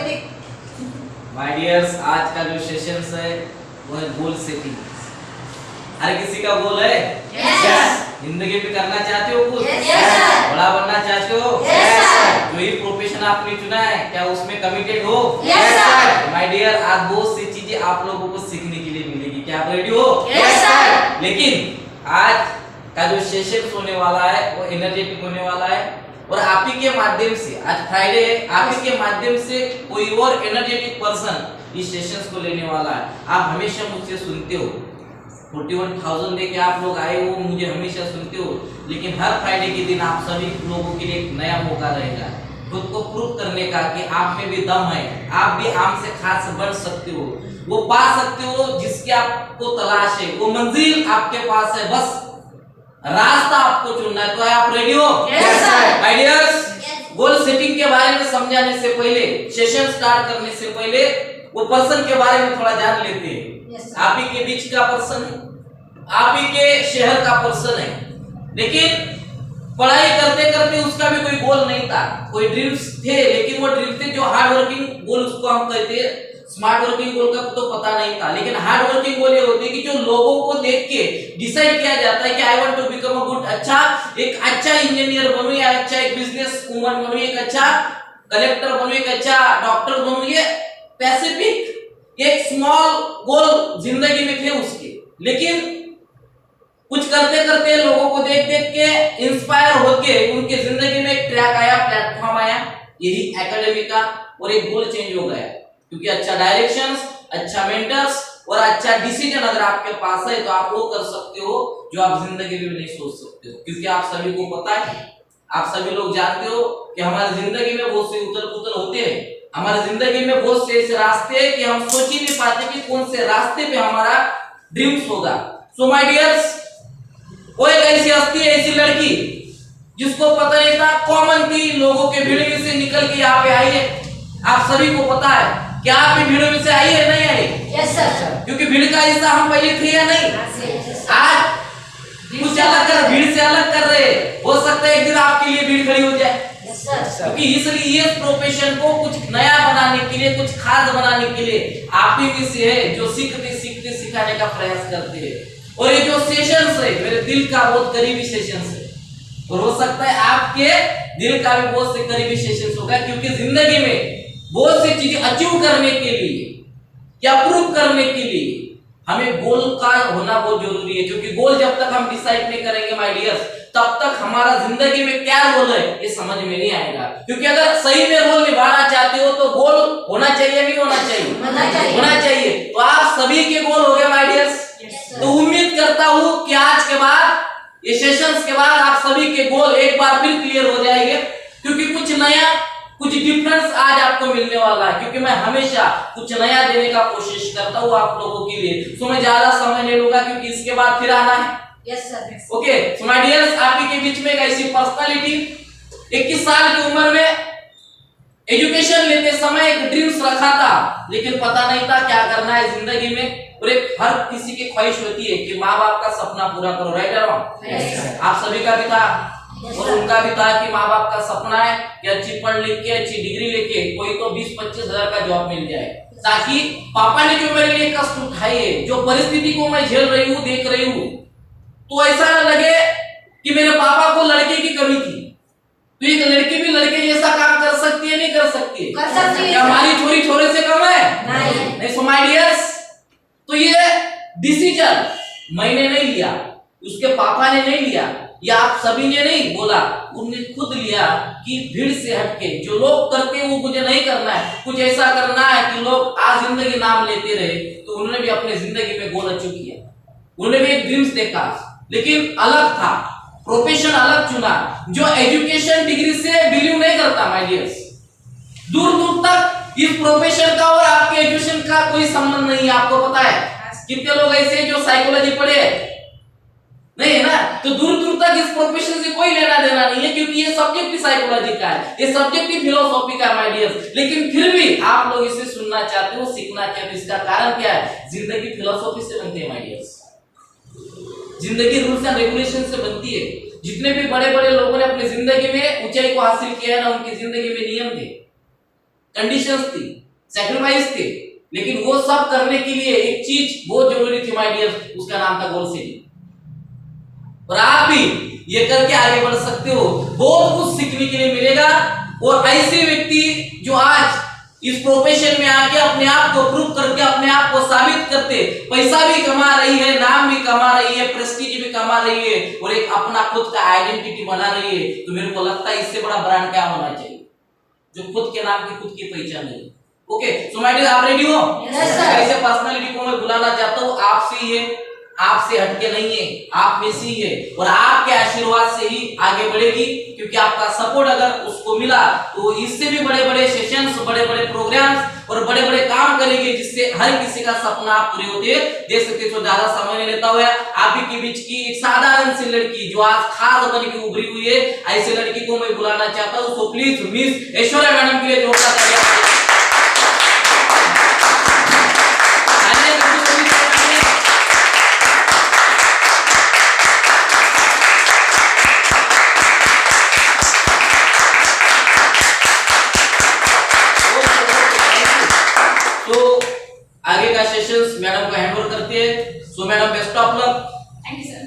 My dears, आज का जो सेशंस है वो है गोल सेटिंग। हर किसी का गोल है यस। जिंदगी में करना चाहते हो कुछ? यस। बड़ा बनना चाहते हो? यस। जो ये प्रोफेशन आपने चुना है क्या उसमें कमिटेड हो? Yes sir. माय डियर, आज बहुत सी चीजें आप लोगों को सीखने के लिए मिलेगी। क्या आप रेडी हो? Yes sir. लेकिन आज का जो सेशन होने वाला है वो एनर्जेटिक होने वाला है और आप ही के माध्यम से, आज फ्राइडे है, आप ही के माध्यम से कोई और एनर्जेटिक पर्सन इस सेशंस को लेने वाला है। आप हमेशा मुझसे सुनते हो, 41,000 लेके आप लोग आए हो, मुझे हमेशा सुनते हो, लेकिन हर फ्राइडे के दिन आप सभी लोगों के लिए एक नया मौका रहेगा खुद को प्रूव करने का कि आप में भी दम है, आप भी आम से खास बन सकते हो, वो पा सकते हो जिसकी आपको तलाश है, वो मंजिल आपके पास है, बस रास्ता आपको चुनना है। तो आप रेडी हो? Yes sir. My dears, goal setting के बारे में समझाने से पहले, सेशन स्टार्ट करने से पहले वो पर्सन के बारे में थोड़ा जान लेते हैं। आप ही के बीच का पर्सन है, आप ही के शहर का पर्सन है, लेकिन पढ़ाई करते करते उसका भी कोई गोल नहीं था, कोई ड्रीम्स थे, लेकिन वो ड्रीम थे जो हार्ड वर्किंग गोल उसको हम कहते हैं। स्मार्ट वर्किंग गोल का तो पता नहीं था, लेकिन हार्ड वर्किंग गोल ये होती है कि जो लोगों को देख के डिसाइड किया जाता है कि I want to become a good, एक अच्छा इंजीनियर बनूं, या अच्छा एक बिजनेस वुमन बनूं, एक अच्छा कलेक्टर बनूं, एक अच्छा डॉक्टर बनूं। ये स्पेसिफिक एक स्मॉल गोल जिंदगी में थे उसके, लेकिन कुछ करते करते लोगों को देख देख के इंस्पायर होके उनके जिंदगी में एक ट्रैक आया, प्लेटफॉर्म आया, यही एकेडमी का, और एक गोल चेंज हो गया। क्योंकि अच्छा डायरेक्शंस, अच्छा मेंटर्स और अच्छा डिसीजन अगर आपके पास है तो आप वो कर सकते हो जो आप जिंदगी में नहीं सोच सकते हो। क्योंकि आप सभी को पता है, आप सभी लोग जानते हो कि हमारी जिंदगी में बहुत से उथल पुथल होते हैं, हमारी जिंदगी में बहुत से ऐसे रास्ते हैं कि हम सोच ही नहीं पाते कि कौन से रास्ते पे हमारा ड्रीम्स होगा। सो माय डियर्स, वो एक ऐसी हस्ती है, ऐसी लड़की जिसको पता नहीं था, कॉमन थी, लोगों के भीड़ में से निकल के यहाँ पे आई है। आप सभी को पता है क्या आप भी भीड़ में से आई है, नहीं आई? Yes sir. क्योंकि भीड़ का हिस्सा हम पहले थे या नहीं? आज कुछ अलग कर, भीड़ से अलग कर रहे, हो सकता है एक दिन आपके लिए भीड़ खड़ी हो जाए। Yes sir. क्योंकि इसलिए इस प्रोफेशन को कुछ नया बनाने के लिए, कुछ खास बनाने के लिए आप ही में से है जो सीखते सीखते सिखाने का प्रयास करते हैं। और ये जो सेशंस है मेरे दिल का बहुत करीबी सेशंस है, और हो सकता है आपके दिल का भी बहुत से करीबी सेशंस होगा, क्योंकि जिंदगी में बहुत सी चीजें अचीव करने के लिए या प्रूव करने के लिए हमें गोल का होना बहुत जरूरी है। क्योंकि गोल जब तक हम डिसाइड नहीं करेंगे माय डियर्स, तब तक हमारा जिंदगी में क्या रोल है ये समझ में नहीं आएगा। क्योंकि अगर सही में रोल निभाना चाहते हो तो गोल होना चाहिए, नहीं होना चाहिए? होना चाहिए। तो आप सभी के गोल हो गए माय डियर्स। तो उम्मीद करता हूं कि आज के बाद, ये सेशंस के बाद आप सभी के गोल एक बार फिर क्लियर हो जाएंगे, क्योंकि कुछ नया, कुछ डिफरेंस आज आपको मिलने वाला है। क्योंकि मैं हमेशा कुछ नया देने का कोशिश करता हूँ आप लोगों के लिए। तो मैं ज्यादा समय नहीं लूंगा क्योंकि इसके बाद फिर आना है। Yes sir. Okay, so my dears, आप ही के बीच में एक ऐसी पर्सनालिटी, 21 साल की उम्र में एजुकेशन लेते समय एक ड्रीम्स रखा था, लेकिन पता नहीं था क्या करना है जिंदगी में। और एक हर किसी की ख्वाहिश होती है कि माँ बाप का सपना पूरा करो, राइट और रॉन्ग? आप सभी का भी था और उनका भी था कि माँ बाप का सपना है कि अच्छी पढ़ लिख के, अच्छी डिग्री लेके कोई तो 20-25 हजार का जॉब मिल जाए, ताकि पापा ने जो मेरे लिए कष्ट उठाई है, जो परिस्थिति को मैं झेल रही हूँ, देख रही हूँ, तो ऐसा न लगे कि मेरे पापा को लड़के की कमी थी। तो एक लड़की भी लड़के जैसा काम कर सकती है, नहीं कर सकती? कर सकती है। क्या हमारी छोरी छोरे से कम है? नहीं। सो माय डियर्स, तो ये डिसीजन मैंने नहीं लिया, उसके पापा ने नहीं लिया, या आप सभी ने नहीं बोला, उन्होंने खुद लिया कि भीड़ से हटके जो लोग करते हैं वो मुझे नहीं करना है, कुछ ऐसा करना है कि लोग आज जिंदगी नाम लेते रहे। तो उन्होंने भी अपने जिंदगी में गोल अचीव किया, उन्होंने भी एक ड्रीम्स देखा, लेकिन अलग था, प्रोफेशन अलग चुना, जो एजुकेशन डिग्री से बिलीव नहीं करता माय डियर्स। दूर दूर तक इस प्रोफेशन का और आपके एजुकेशन का कोई संबंध नहीं है। आपको पता है कितने लोग ऐसे जो साइकोलॉजी पढ़े नहीं है ना, तो दूर दूर तक इस प्रोफेशन से कोई लेना देना नहीं है, क्योंकि ये सब्जेक्ट ही साइकोलॉजी का है, ये सब्जेक्ट ही फिलोसॉफी का है माय डियर्स। लेकिन फिर भी आप लोग इसे सुनना चाहते हो, सीखना चाहते हो, इसका कारण क्या है? जिंदगी फिलोसॉफी से बनती है माय डियर्स, जिंदगी रूल्स एंड रेगुलेशन से बनती है। जितने भी बड़े बड़े लोगों ने अपनी जिंदगी में ऊंचाई को हासिल किया है ना, उनकी जिंदगी में नियम थे। कंडीशंस थी, सैक्रिफाइस थे, लेकिन वो सब करने के लिए एक चीज बहुत जरूरी थी माय डियर, उसका नाम था गोल सेटिंग। और आप भी ये करके आगे बढ़ सकते हो, बहुत कुछ सीखने के लिए मिलेगा। और ऐसे व्यक्ति जो आज इस प्रोफेशन में आके अपने आप को प्रूव करके अपने आप को साबित करते, पैसा भी कमा रही है, नाम भी कमा रही है, प्रेस्टीज भी कमा रही है और एक अपना खुद का आइडेंटिटी बना रही है, तो मेरे को लगता है इससे बड़ा ब्रांड क्या होना चाहिए जो खुद के नाम की खुद की पहचान है। ओके, सो माय डियर, आप रेडी हो? Yes, sir. ऐसे पर्सनालिटी को मैं बुलाना चाहता हूँ, आपसे ही है, आपसे हटके नहीं है, आप में से ही है और आपके आशीर्वाद से ही आगे बढ़ेगी, क्योंकि आपका सपोर्ट अगर उसको मिला तो इससे भी बड़े बड़े सेशंस, बड़े बड़े प्रोग्राम्स और बड़े बड़े काम करेंगे, जिससे हर किसी का सपना पूरे होते देख सकते। तो ज्यादा समय नहीं लेता हुआ आप ही के बीच की एक साधारण सी लड़की जो आज खास बन के उभरी हुई है, ऐसी लड़की को मैं बुलाना चाहता हूँ। So please miss Aishwarya madam के लिए जोरदार तालियां। तो आगे का सेशंस मैडम को हैंड ओवर करते हैं। So madam, best of luck. Thank you sir.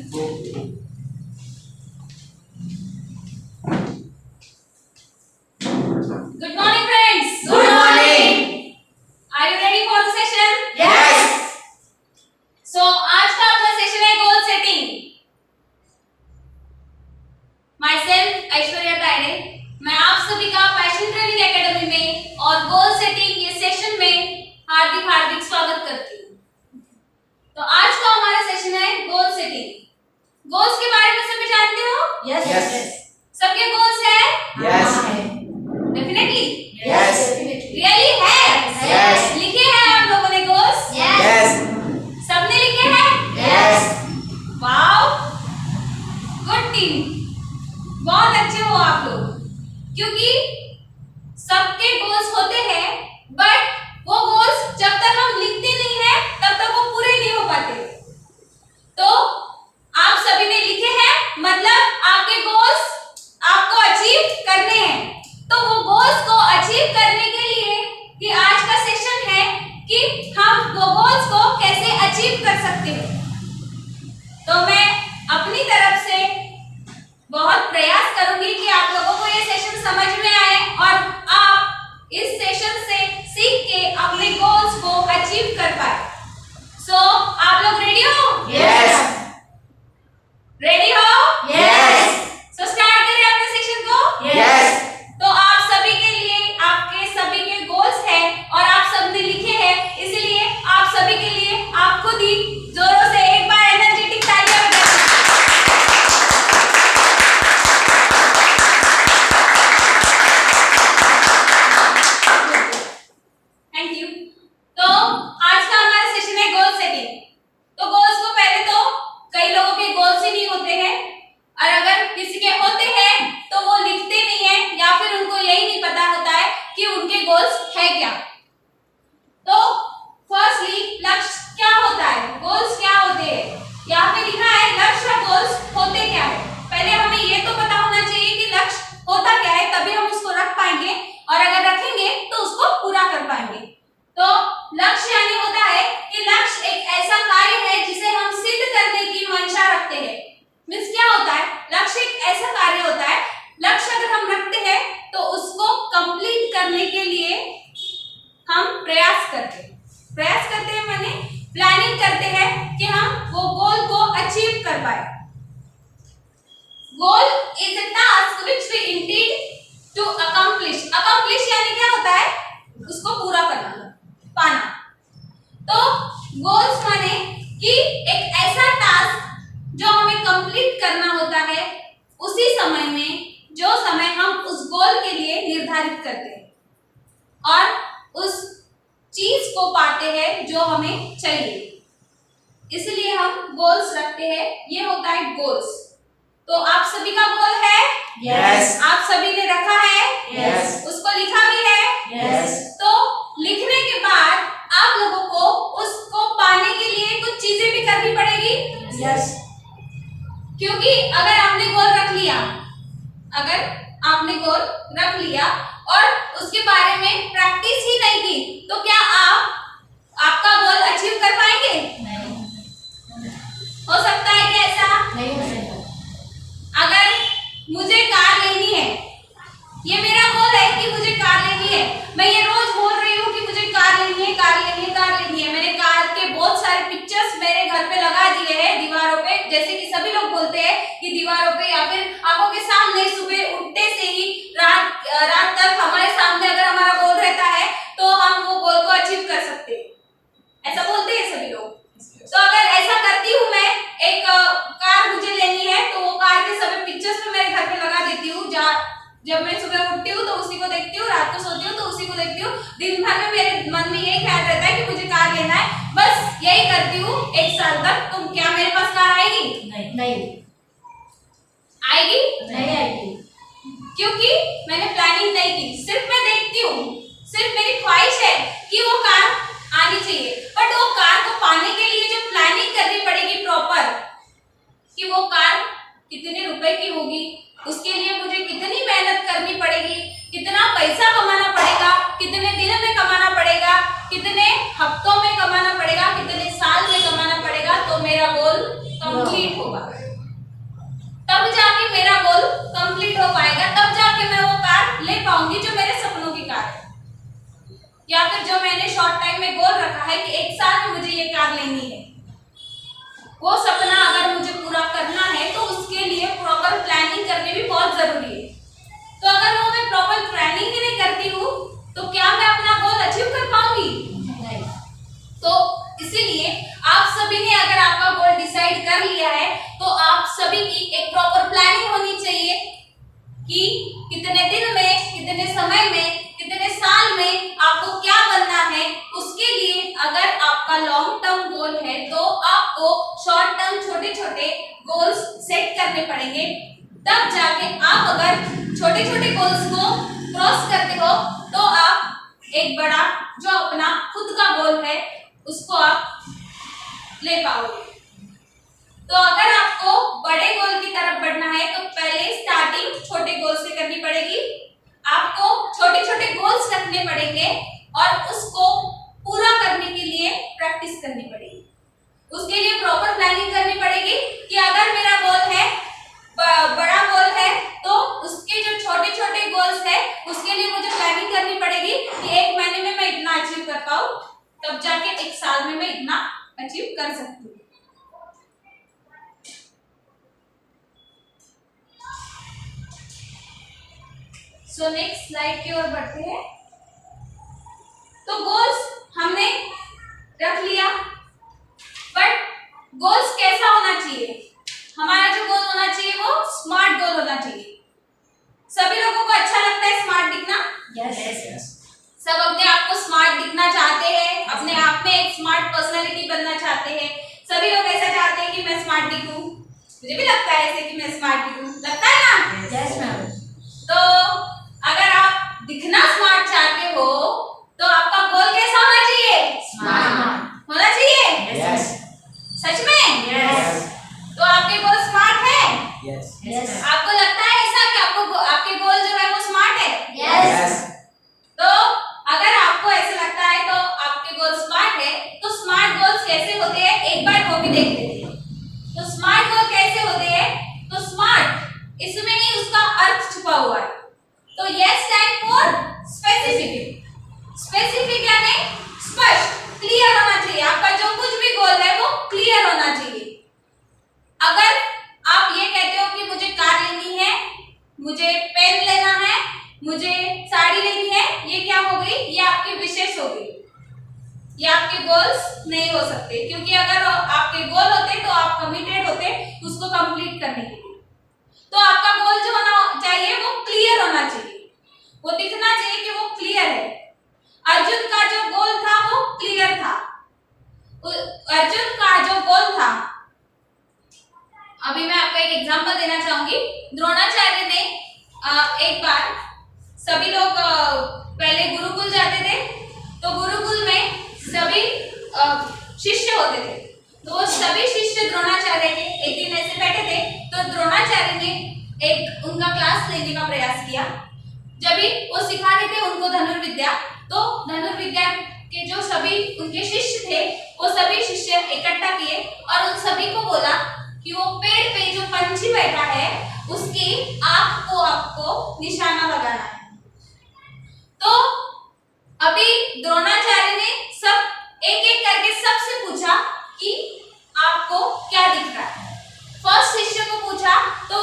Good morning friends. Good morning. Are you ready for the session? Yes. So आज का अपना सेशन है goal setting. Myself Aishwarya Tayade, मैं आप सभी का पैशन ट्रेनिंग एकेडमी में और गोल सेटिंग ये सेशन में हार्दिक हार्दिक स्वागत करती हूँ। तो आज का हमारा सेशन है गोल सेटिंग। गोल्स के बारे में सभी जानते हो? Yes. Yes. सबके गोल्स है? Yes. डेफिनेटली? Yes. रियली है? Yes. लिखे हैं आप लोगों ने गोल्स? Yes. सबने लिखे हैं? Yes. वाओ, गुड टीम, बहुत अच्छे हो आप लोग, क्योंकि सबके गोल्स होते हैं, बट वो गोल्स जब तक हम लिखते नहीं हैं तब तक वो पूरे नहीं हो पाते। तो आप सभी ने लिखे हैं, मतलब आपके गोल्स आपको अचीव करने हैं। तो वो गोल्स को अचीव करने के लिए ये आज का सेशन है कि हम वो गोल्स को कैसे अचीव कर सकते हैं। तो मैं अपनी तरफ से बहुत प्रयास करूंगी कि आप लोगों को ये सेशन समझ में आए और आप इस सेशन से सीख के अपने गोल्स को अचीव कर पाए। सो आप लोग रेडी हो? Yes. रेडी हो? Yes. सो स्टार्ट करें अपने सेशन को? Yes. तो आप सभी के लिए आपके सभी के गोल्स हैं और आप सबने लिखे हैं, इसलिए आप सभी के लिए आप खुद ही जोरों से एक बार एनर्जेटिक तालियां बजाइए। Thank you. तो आज का हमारा सेशन है गोल सेटिंग। तो गोल्स को पहले तो कई लोगों के गोल्स ही नहीं होते हैं, और अगर किसी के होते हैं तो वो लिखते नहीं है या फिर उनको यही नहीं पता होता है कि उनके गोल्स है क्या। तो फर्स्टली लक्ष्य क्या होता है, गोल्स क्या होते हैं, यहाँ पे लिखा है लक्ष्य और गोल्स होते क्या है। पहले हमें ये तो पता होना चाहिए कि लक्ष्य होता क्या है, तभी हम उसको रख पाएंगे, और अगर रखेंगे तो उसको पूरा कर पाएंगे। तो लक्ष्य यानी होता है कि लक्ष्य एक ऐसा कार्य है जिसे हम सिद्ध करने की मंशा रखते हैं। मींस क्या होता है, लक्ष्य एक ऐसा कार्य होता है, लक्ष्य अगर हम रखते हैं तो उसको कंप्लीट करने के लिए हम प्रयास करते हैं। प्रयास करते हैं माने प्लानिंग करते हैं कि हम वो गोल को अचीव कर पाए। Goal is a task which we intend to accomplish. Accomplish यानी क्या होता है, उसको पूरा करना, पाना। तो गोल्स माने कि एक ऐसा टास्क जो हमें कंप्लीट करना होता है उसी समय में, जो समय हम उस गोल के लिए निर्धारित करते हैं और उस चीज को पाते हैं जो हमें चाहिए, इसलिए हम गोल्स रखते हैं। ये होता है गोल्स। तो आप सभी का गोल है? Yes. आप सभी ने रखा है? Yes. उसको लिखा भी है? Yes. तो लिखने के बाद आप लोगों को उसको पाने के लिए कुछ चीजें भी करनी पड़ेगी। Yes. क्योंकि अगर आपने गोल रख लिया, अगर आपने गोल रख लिया और उसके बारे में प्रैक्टिस दीवारों पे या फिर आंखों के सामने सुबह उठते से ही रात तक हमारे सामने अगर हमारा गोल रहता है तो हम वो गोल को अचीव कर सकते हैं, ऐसा बोलते हैं सभी लोग। तो अगर ऐसा करती हूँ मैं, एक कार मुझे लेनी है तो वो कार के सभी पिक्चर्स में मेरे घर पे लगा देती हूँ। जब मैं सुबह उठती हूँ तो उसी को देखती हूँ, रात को सोती हूँ तो उसी को देखती हूँ। दिन भर में मेरे मन में यही ख्याल रहता है कि मुझे कार लेना है, बस यही करती हूँ 1 साल तक। तो क्या मेरे पास कार आएगी? नहीं नहीं आएगी? नहीं आएगी, क्योंकि मैंने प्लानिंग नहीं की। सिर्फ मैं देखती हूँ, सिर्फ मेरी ख्वाहिश है कि वो कार आनी चाहिए, बट वो कार को पाने के लिए जो प्लानिंग करनी पड़ेगी प्रॉपर, कि वो कार कितने रुपए की होगी, उसके लिए मुझे कितनी मेहनत करनी पड़ेगी, कितना पैसा कमाना पड़ेगा, कितने दिन में कमाना पड़ेगा, कितने हफ्तों में कमाना पड़ेगा, कितने साल में कमाना पड़ेगा, तो मेरा गोल कंप्लीट होगा। तब जाके मेरा गोल कंप्लीट हो पाएगा, तब जाके मैं वो कार ले पाऊंगी जो मेरे सपनों की कार है। या फिर जो मैंने शॉर्ट टाइम में गोल रखा है कि 1 साल में मुझे ये कार लेनी है, वो सपना अगर मुझे पूरा करना है तो उसके लिए प्रॉपर प्लानिंग करनी भी बहुत जरूरी है। तो अगर वो मैं प्रॉपर प्लानिंग ही नहीं करती हूँ तो क्या मैं अपना गोल अचीव कर पाऊंगी? नहीं। तो इसीलिए आप सभी ने अगर आपका गोल डिसाइड कर लिया है तो आप सभी की एक प्रॉपर प्लानिंग होनी चाहिए कि कितने दिन में, कितने समय में, कितने साल में आपको क्या बनना है। उसके लिए अगर आपका लॉन्ग टर्म गोल है तो आपको शॉर्ट टर्म छोटे छोटे गोल्स सेट करने पड़ेंगे। तब जाके आप अगर छोटे छोटे गोल्स को क्रॉस करते हो तो आप एक बड़ा जो अपना खुद का गोल है उसको आप ले पाओगे। तो अगर आपको बड़े गोल की तरफ बढ़ना है तो पहले स्टार्टिंग छोटे गोल से करनी पड़ेगी। आपको छोटे छोटे गोल्स रखने पड़ेंगे और उसको पूरा करने के लिए प्रैक्टिस करनी पड़ेगी। उसके लिए प्रॉपर प्लानिंग करनी पड़ेगी कि अगर मेरा गोल है बड़ा गोल है तो उसके जो छोटे छोटे गोल्स है उसके लिए मुझे प्लानिंग करनी पड़ेगी कि 1 महीने में मैं इतना अचीव कर पाऊं, तब जाके 1 साल में मैं इतना अचीव कर सकती हूँ। सो नेक्स्ट स्लाइड की ओर बढ़ते हैं। तो गोल्स हमने रख लिया, बट गोल्स कैसा होना चाहिए? हमारा जो गोल होना चाहिए वो स्मार्ट गोल होना चाहिए। सभी लोगों को अच्छा लगता है स्मार्ट दिखना? यस। सब अपने आप को स्मार्ट दिखना चाहते हैं, अपने आप में एक स्मार्ट पर्सनालिटी बनना चाहते हैं। सभी लोग ऐसा चाहते हैं कि मैं स्मार्ट दिखूं। मुझे भी लगता है ऐसे कि मैं स्मार्ट दिखूं, लगता है ना? Yes ma'am. तो अगर आप दिखना स्मार्ट चाहते हो तो आपका गोल कैसा होना चाहिए? स्मार्ट होना चाहिए? Yes. सच में? यस। तो आपके गोल स्मार्ट है? Yes. यस। आपको लगता है ऐसा कि आपके गोल जो है वो स्मार्ट है? यस। तो अगर आपको ऐसा लगता है तो आपके गोल स्मार्ट है, तो स्मार्ट गोल्स कैसे होते हैं एक बार वो भी देख लेते हैं। तो स्मार्ट गोल कैसे होते हैं? तो स्मार्ट इसमें ही उसका अर्थ छुपा हुआ है। तो yes stand for specific. Specific यानी स्पष्ट, क्लियर होना चाहिए। आपका जो कुछ भी गोल है वो क्लियर होना चाहिए। अगर आप ये कहते हो कि मुझे कार लेनी है, मुझे पेन लेना है, मुझे साड़ी लेनी है, ये क्या हो गई? ये आपकी विशेष हो गई, ये आपके गोल्स नहीं हो सकते। क्योंकि अगर आपके गोल होते तो आप कमिटेड होते उसको कंप्लीट करने के लिए। तो आपका गोल जो होना चाहिए वो क्लियर होना चाहिए, वो दिखना चाहिए कि वो क्लियर है। अर्जुन का जो गोल था वो क्लियर था। अर्जुन का जो गोल था, अभी मैं आपको एक एग्जांपल देना चाहूंगी। द्रोणाचार्य ने एक बार, सभी लोग पहले गुरुकुल जाते थे, तो गुरुकुल में सभी शिष्य होते थे। तो वो सभी शिष्य द्रोणाचार्य के एक दिन ऐसे बैठे थे, तो द्रोणाचार्य ने एक उनका क्लास लेने का प्रयास किया। जब भी वो सिखा रहे थे उनको धनुर्विद्या, तो धनुर्विद्या के जो सभी उनके शिष्य थे वो सभी शिष्य इकट्ठा किए और उन सभी को बोला कि वो पेड़ पे जो पंछी बैठा है उसकी आंख को आपको निशाना लगाना है। तो अभी द्रोणाचार्य ने सब एक एक करके सबसे पूछा कि आपको क्या दिख रहा है। फर्स्ट शिष्य को पूछा तो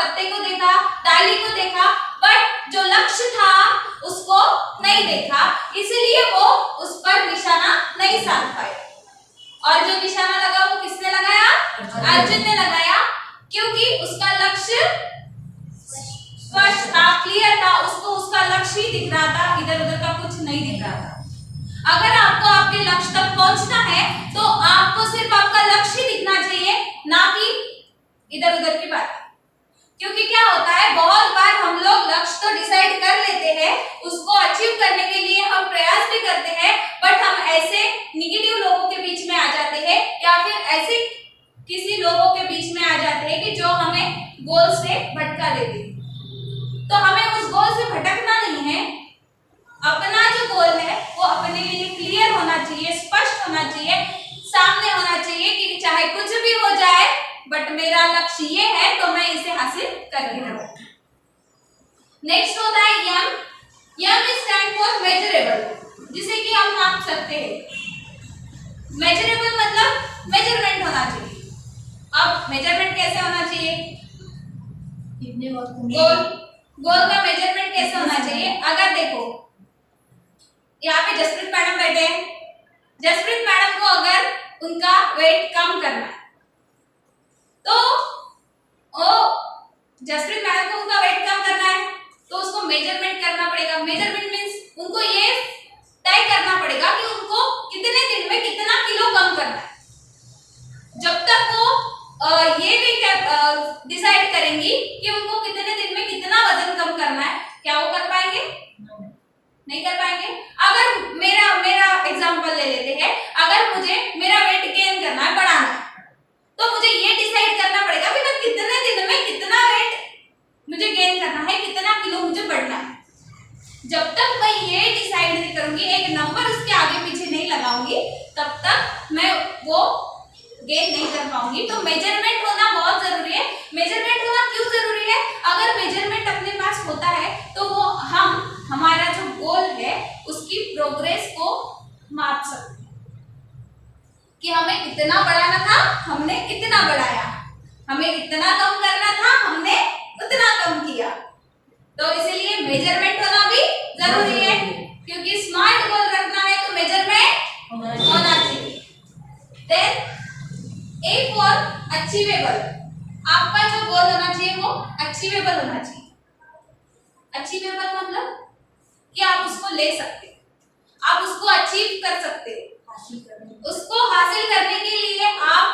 पत्ते को देखा, डाली को देखा, बट जो लक्ष्य था उसको नहीं देखा, इसलिए वो उस पर निशाना नहीं साध पाए। और जो निशाना लगा वो किसने लगाया? अर्जुन ने लगाया, क्योंकि उसका लक्ष्य स्पष्ट था, क्लियर था, उसको उसका लक्ष्य ही दिख रहा था, इधर उधर का कुछ नहीं दिख रहा था। अगर आपको आपके लक्ष्य तक पहुंचना है तो आपको सिर्फ आपका लक्ष्य दिखना चाहिए, ना कि इधर उधर की बात। क्योंकि क्या होता है, बहुत बार हम लोग लक्ष्य तो डिसाइड कर लेते हैं, उसको अचीव करने के लिए हम प्रयास भी करते हैं, बट हम ऐसे निगेटिव लोगों के बीच में आ जाते हैं या फिर ऐसे किसी लोगों के बीच में आ जाते हैं कि जो हमें गोल से भटका देते हैं। तो हमें उस गोल से भटकना नहीं है, अपना जो गोल है वो अपने लिए क्लियर होना चाहिए, स्पष्ट होना चाहिए, सामने होना चाहिए कि चाहे कुछ भी हो जाए बट मेरा लक्ष्य ये है तो मैं इसे हासिल करके रहूंगा। नेक्स्ट होता है यम। यम स्टैंड फॉर मेजरेबल, जिसे कि हम नाप सकते हैं। मेजरेबल मतलब मेजरमेंट होना चाहिए। अब मेजरमेंट कैसे होना चाहिए? कितने वक्त गोल का मेजरमेंट कैसे होना चाहिए? अगर देखो यहाँ पे जसप्रीत मैडम बैठे हैं, जसप्रीत मैडम को अगर उनका वेट कम करना है तो जसप्रीत मैडम को उनका वेट कम करना है तो उसको मेजरमेंट करना पड़ेगा। मेजरमेंट मींस उनको ये तय करना पड़ेगा कि उनको कितने दिन में कितना किलो कम करना है। जब तक वो ये भी डिसाइड करेंगी कि उनको कितने दिन में कितना वजन कम करना है, क्या वो कर पाएंगे? नहीं कर पाएंगे। अगर मेरा एग्जांपल ले लेते हैं, अगर मुझे मेरा वेट गेन करना है, बढ़ाना है, तो मुझे ये डिसाइड करना पड़ेगा कि मैं कितने दिन में कितना वेट मुझे गेन करना है, कितना किलो मुझे बढ़ना है। जब तक मैं ये डिसाइड नहीं करूंगी, एक नंबर उसके आगे पीछे नहीं लगाऊंगी, तब तक मैं वो गेन नहीं कर पाऊंगी। तो मेजरमेंट होना बहुत जरूरी है। मेजरमेंट होना क्यों जरूरी है? अगर मेजरमेंट अपने पास होता है तो वो हमारा जो गोल है उसकी प्रोग्रेस को माप सकते हैं कि हमें इतना बढ़ाना था, हमने इतना बढ़ाया, हमें इतना कम करना था, हमने उतना कम किया। तो इसलिए मेजरमेंट होना भी जरूरी है, क्योंकि स्मार्ट गोल रखना है तो मेजरमेंट होना चाहिए। देन ए फॉर अचीवेबल, आपका जो गोल होना चाहिए वो अचीवेबल होना चाहिए। अचीवेबल मतलब कि आप उसको ले सकते, आप उसको अचीव कर सकते, उसको हासिल करने के लिए आप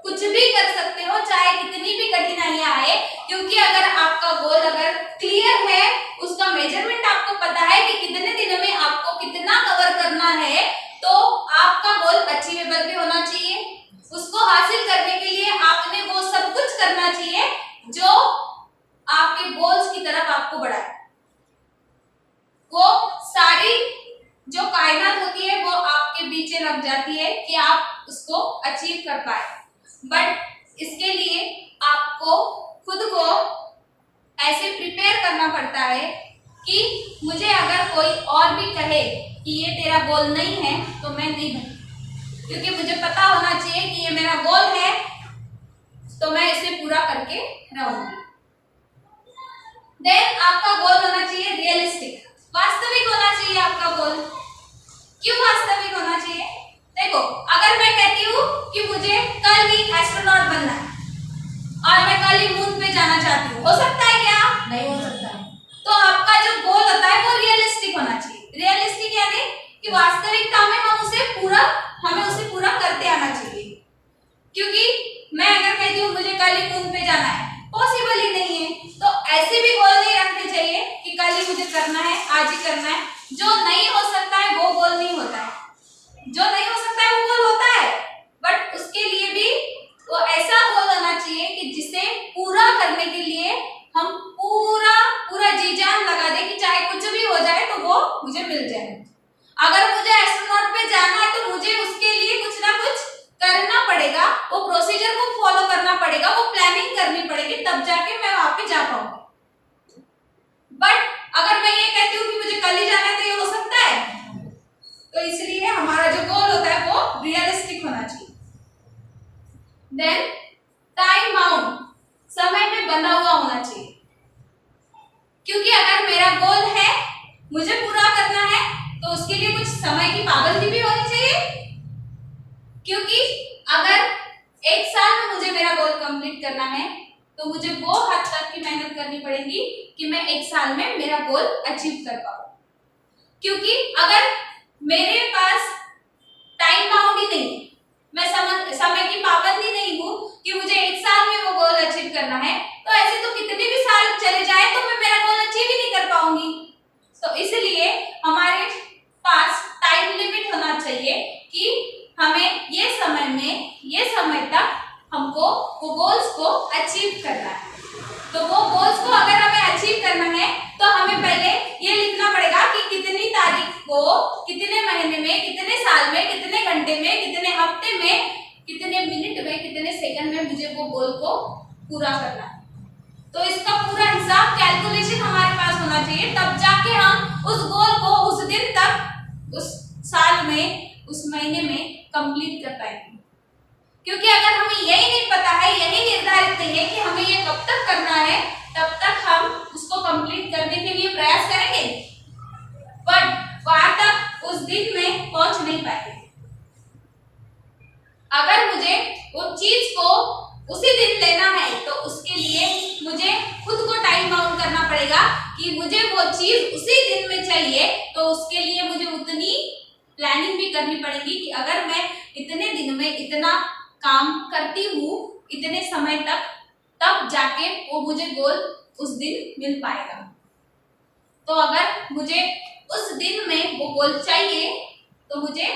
कुछ भी कर सकते हो, चाहे कितनी भी कठिनाइयां आए। क्योंकि अगर आपका गोल अगर क्लियर है, उसका मेजरमेंट आपको पता है कि कितने दिनों में आपको कितना कवर करना है, तो आपका गोल अचीवेबल भी होना चाहिए। उसको हासिल करने के लिए आपने वो सब कुछ करना चाहिए जो आपके गोल्स की तरफ आपको बढ़ाए। वो सारी जो कायनात होती है वो आपके पीछे लग जाती है कि आप उसको अचीव कर पाए, बट इसके लिए आपको खुद को ऐसे प्रिपेयर करना पड़ता है कि मुझे अगर कोई और भी कहे कि ये तेरा गोल नहीं है तो मैं नहीं बनूं, क्योंकि मुझे पता होना चाहिए कि ये मेरा गोल है तो मैं इसे पूरा करके रहूंगी। देन आपका गोल होना चाहिए रियलिस्टिक, वास्तविक होना चाहिए आपका गोल। क्यों वास्तविक होना चाहिए? देखो, अगर मैं कहती हूँ कि मुझे कल ही एस्ट्रोनॉट बनना है और मैं कल ही मून पे जाना चाहती हूँ, हो सकता है क्या? नहीं हो सकता है। तो आपका जो गोल होता है वो रियलिस्टिक होना चाहिए। रियलिस्टिक यानी कि वास्तविकता में हमें उसे पूरा करते आना चाहिए। क्योंकि मैं अगर कहती हूँ मुझे कल ही मून पे जाना है, पॉसिबल ही नहीं है। तो ऐसे भी गोल नहीं रखने चाहिए कि कल ही मुझे करना है, आज ही करना है। जो नहीं हो सकता है वो गोल नहीं होता है, जो नहीं हो सकता है वो गोल होता है, बट उसके लिए भी वो ऐसा गोल होना चाहिए कि जिसे पूरा करने के लिए हम पूरा जी जान लगा दे कि चाहे कुछ भी हो जाए तो वो मुझे मिल जाए। अगर मुझे एस्ट्रोनॉट पे जाना है तो मुझे उसके लिए कुछ ना कुछ करना पड़ेगा, वो प्रोसीजर को फॉलो करना पड़ेगा, वो प्लानिंग करनी पड़ेगी, तब जाके मैं वहां पे जा पाऊंगी। बट अगर मैं ये कहती हूँ कि मुझे कल ही जाना है तो ये हो सकता है? तो इसलिए हमारा जो गोल होता है वो रियलिस्टिक होना चाहिए। देन टाइम बाउंड, समय में बंधा हुआ होना चाहिए। क्योंकि अगर मेरा गोल है, मुझे पूरा करना है, तो उसके लिए कुछ समय की पाबंदी भी होनी चाहिए। क्योंकि अगर 1 साल में मुझे मेरा गोल कंप्लीट करना है, तो मुझे वो हद तक की मेहनत करनी पड़ेगी कि मैं 1 साल में मेरा गोल अचीव कर पाऊं। क्योंकि अगर मेरे पास टाइम बाउंड ही नहीं, मैं समय की पाबंदी नहीं हूं कि मुझे 1 साल में वो गोल अचीव करना है, तो ऐसे तो कितने भी साल चले जाए तो मैं मेरा गोल अचीव ही नहीं कर पाऊंगी। तो इसलिए हमारे पास टाइम लिमिट होना चाहिए कि हमें ये समय तक हमको वो गोल्स को अचीव करना है। तो वो गोल्स को अगर हमें अचीव करना है, तो हमें पहले ये लिखना पड़ेगा कि कितनी तारीख को, कितने महीने में, कितने साल में, कितने घंटे में, कितने हफ्ते में, कितने मिनट में, कितने सेकंड में मुझे वो गोल को पूरा करना है। तो इसका पूरा हिसाब, कैलकुलेशन हमारे पास होना चाहिए, तब जाके हम उस गोल को उस दिन तक, उस साल में, उस महीने में कंप्लीट कर पाएंगे। क्योंकि अगर हमें यही नहीं पता है, यही निर्धारित नहीं है कि हमें ये कब तक करना है, तब तक हम उसको कंप्लीट करने के लिए प्रयास करेंगे, बट वहां तक उस दिन में पहुंच नहीं पाएंगे। अगर मुझे वो चीज को उसी दिन लेना है, तो उसके लिए मुझे खुद को टाइम बाउंड करना पड़ेगा कि मुझे वो चीज उसी दिन में चाहिए। तो उसके लिए मुझे उतनी प्लानिंग भी करनी पड़ेगी कि अगर मैं इतने दिन में इतना काम करती हूँ, इतने समय तक, तब जाके वो मुझे गोल उस दिन मिल पाएगा। तो अगर मुझे उस दिन में वो गोल चाहिए, तो मुझे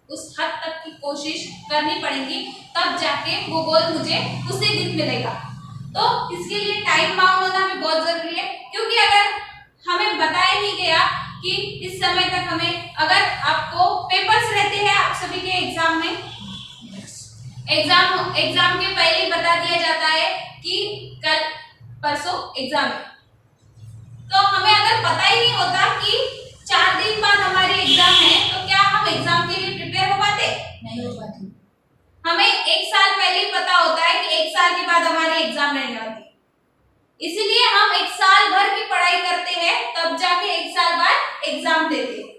उस हद तक की कोशिश करनी पड़ेगी, तब जाके वो गोल मुझे उसी दिन मिलेगा। तो इसके लिए टाइम बाउंड होना भी बहुत जरूरी है। क्योंकि अगर हमें बताया नहीं गया कि इस समय तक हमें, अगर आपको पेपर्स रहते हैं आप सभी के एग्जाम में, एग्जाम के पहले ही बता दिया जाता है कि कल परसों एग्जाम है, तो हमें अगर पता ही नहीं होता कि 4 दिन बाद हमारी एग्जाम है, तो क्या हम एग्जाम के लिए प्रिपेयर हो पाते? नहीं हो पाती। हमें 1 साल पहले ही पता होता है कि 1 साल के बाद हमारी एग्जाम रहने वाली है, इसीलिए हम 1 साल भर की पढ़ाई करते हैं, तब जाके 1 साल बाद एग्जाम देते हैं।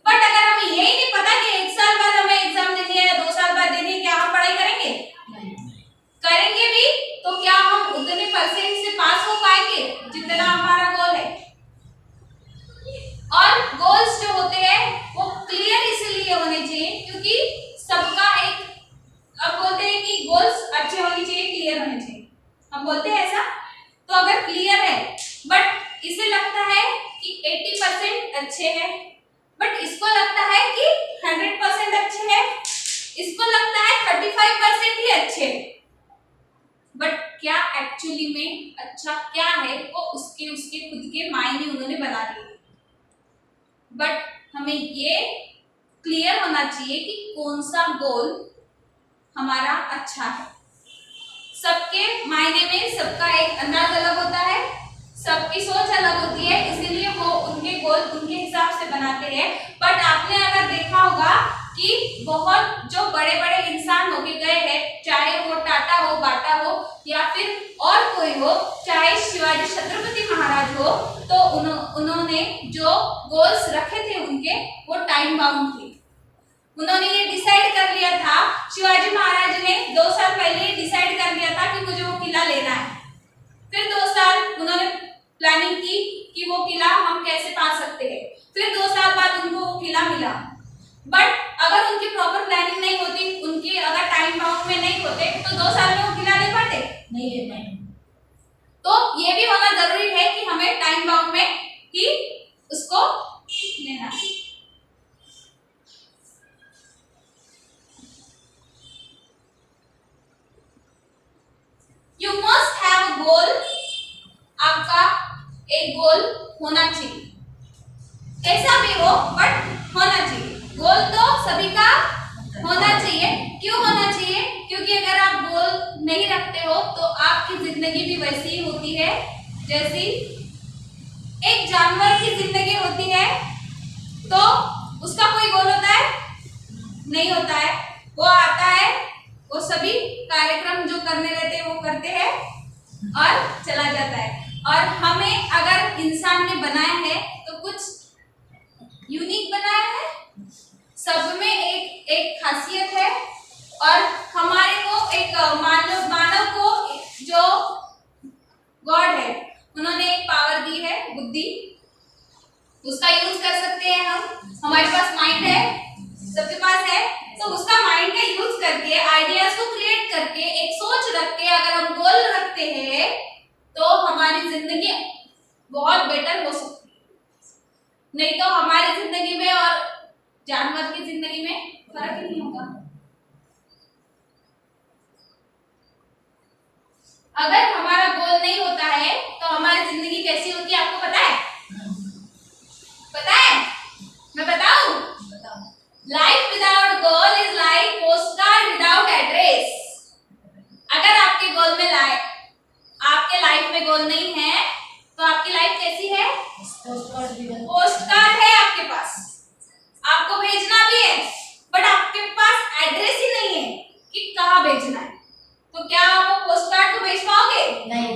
बट अगर हमें यही नहीं पता कि 1 साल बाद हमें एग्जाम देनी है या 2 साल बाद देनी है, क्या हम पढ़ाई करेंगे? करेंगे भी, तो क्या हम उतने परसेंट से पास हो पाएंगे जितना हमारा गोल है? और गोल्स जो होते हैं वो क्लियर इसलिए होने चाहिए क्योंकि सबका एक, अब बोलते हैं कि गोल्स अच्छे होने चाहिए, क्लियर होने चाहिए, हम बोलते हैं ऐसा। तो अगर क्लियर है बट इसे लगता है कि 80% अच्छे हैं, बट इसको लगता है कि 100% अच्छे हैं, इसको लगता है 35% ही अच्छे हैं, बट क्या एक्चुअली में अच्छा क्या है वो उसके खुद के मायने उन्होंने बना दिए। बट हमें ये क्लियर होना चाहिए कि कौन सा गोल हमारा अच्छा है। सबके मायने में सबका एक अंदाज अलग होता है, सबकी सोच अलग होती है, इसीलिए वो उनके गोल उनके हिसाब से बनाते हैं। बट आपने अगर देखा होगा कि बहुत जो बड़े बड़े इंसान होके गए हैं, चाहे वो टाटा हो, बाटा हो या फिर और कोई हो, चाहे शिवाजी छत्रपति महाराज हो, तो उन्होंने जो गोल्स रखे थे उनके, वो टाइम बाउंड थे। उन्होंने ये डिसाइड कर लिया था, शिवाजी महाराज ने 2 साल पहले डिसाइड कर लिया था कि मुझे वो किला लेना है। फिर 2 साल उन्होंने प्लानिंग की कि वो किला हम कैसे पा सकते हैं। फिर 2 साल बाद उनको वो किला मिला। बट अगर उनकी प्रॉपर प्लानिंग नहीं होती, उनकी अगर टाइम बाउंड में नहीं होते, तो 2 साल में वो किला ले पाते? नहीं ले पाएंगे। तो ये भी होना जरूरी है कि हमें टाइम बाउंड में ही उसको लेना है। यू मस्ट हैव अ गोल, आपका एक गोल होना चाहिए, कैसा भी हो बट होना चाहिए। गोल तो सभी का होना चाहिए। क्यों होना चाहिए? क्योंकि अगर आप गोल नहीं रखते हो तो आपकी जिंदगी भी वैसी ही होती है जैसी एक जानवर की जिंदगी होती है। तो उसका कोई गोल होता है? नहीं होता है। वो आता है, वो सभी कार्यक्रम जो करने रहते हैं वो करते हैं, और चला जाता है। और हमें अगर इंसान ने बनाया है तो कुछ यूनिक बनाया है, सब में एक एक खासियत है। और हमारे को एक मानव को जो गॉड है उन्होंने एक पावर दी है, बुद्धि, उसका यूज कर सकते हैं हम। हमारे पास माइंड है, सबके पास है, तो उसका माइंड का यूज करके आइडियाज को क्रिएट करके एक सोच रख के अगर हम गोल रखते हैं तो हमारी जिंदगी बहुत बेटर हो सकती है। नहीं तो हमारी जिंदगी में और जानवर की जिंदगी में फर्क ही नहीं होगा। अगर हमारा गोल नहीं होता है तो हमारी जिंदगी कैसी होती है आपको पता है? पता है? मैं बताऊं? Life without goal is like postcard without address. अगर आपके गोल में आपके लाइफ में गोल नहीं है तो आपकी लाइफ कैसी है? पोस्टकार्ड है आपके पास, आपको भेजना भी है बट आपके पास एड्रेस ही नहीं है कि कहाँ भेजना है। तो क्या आप वो पोस्टकार्ड को भेज पाओगे? नहीं।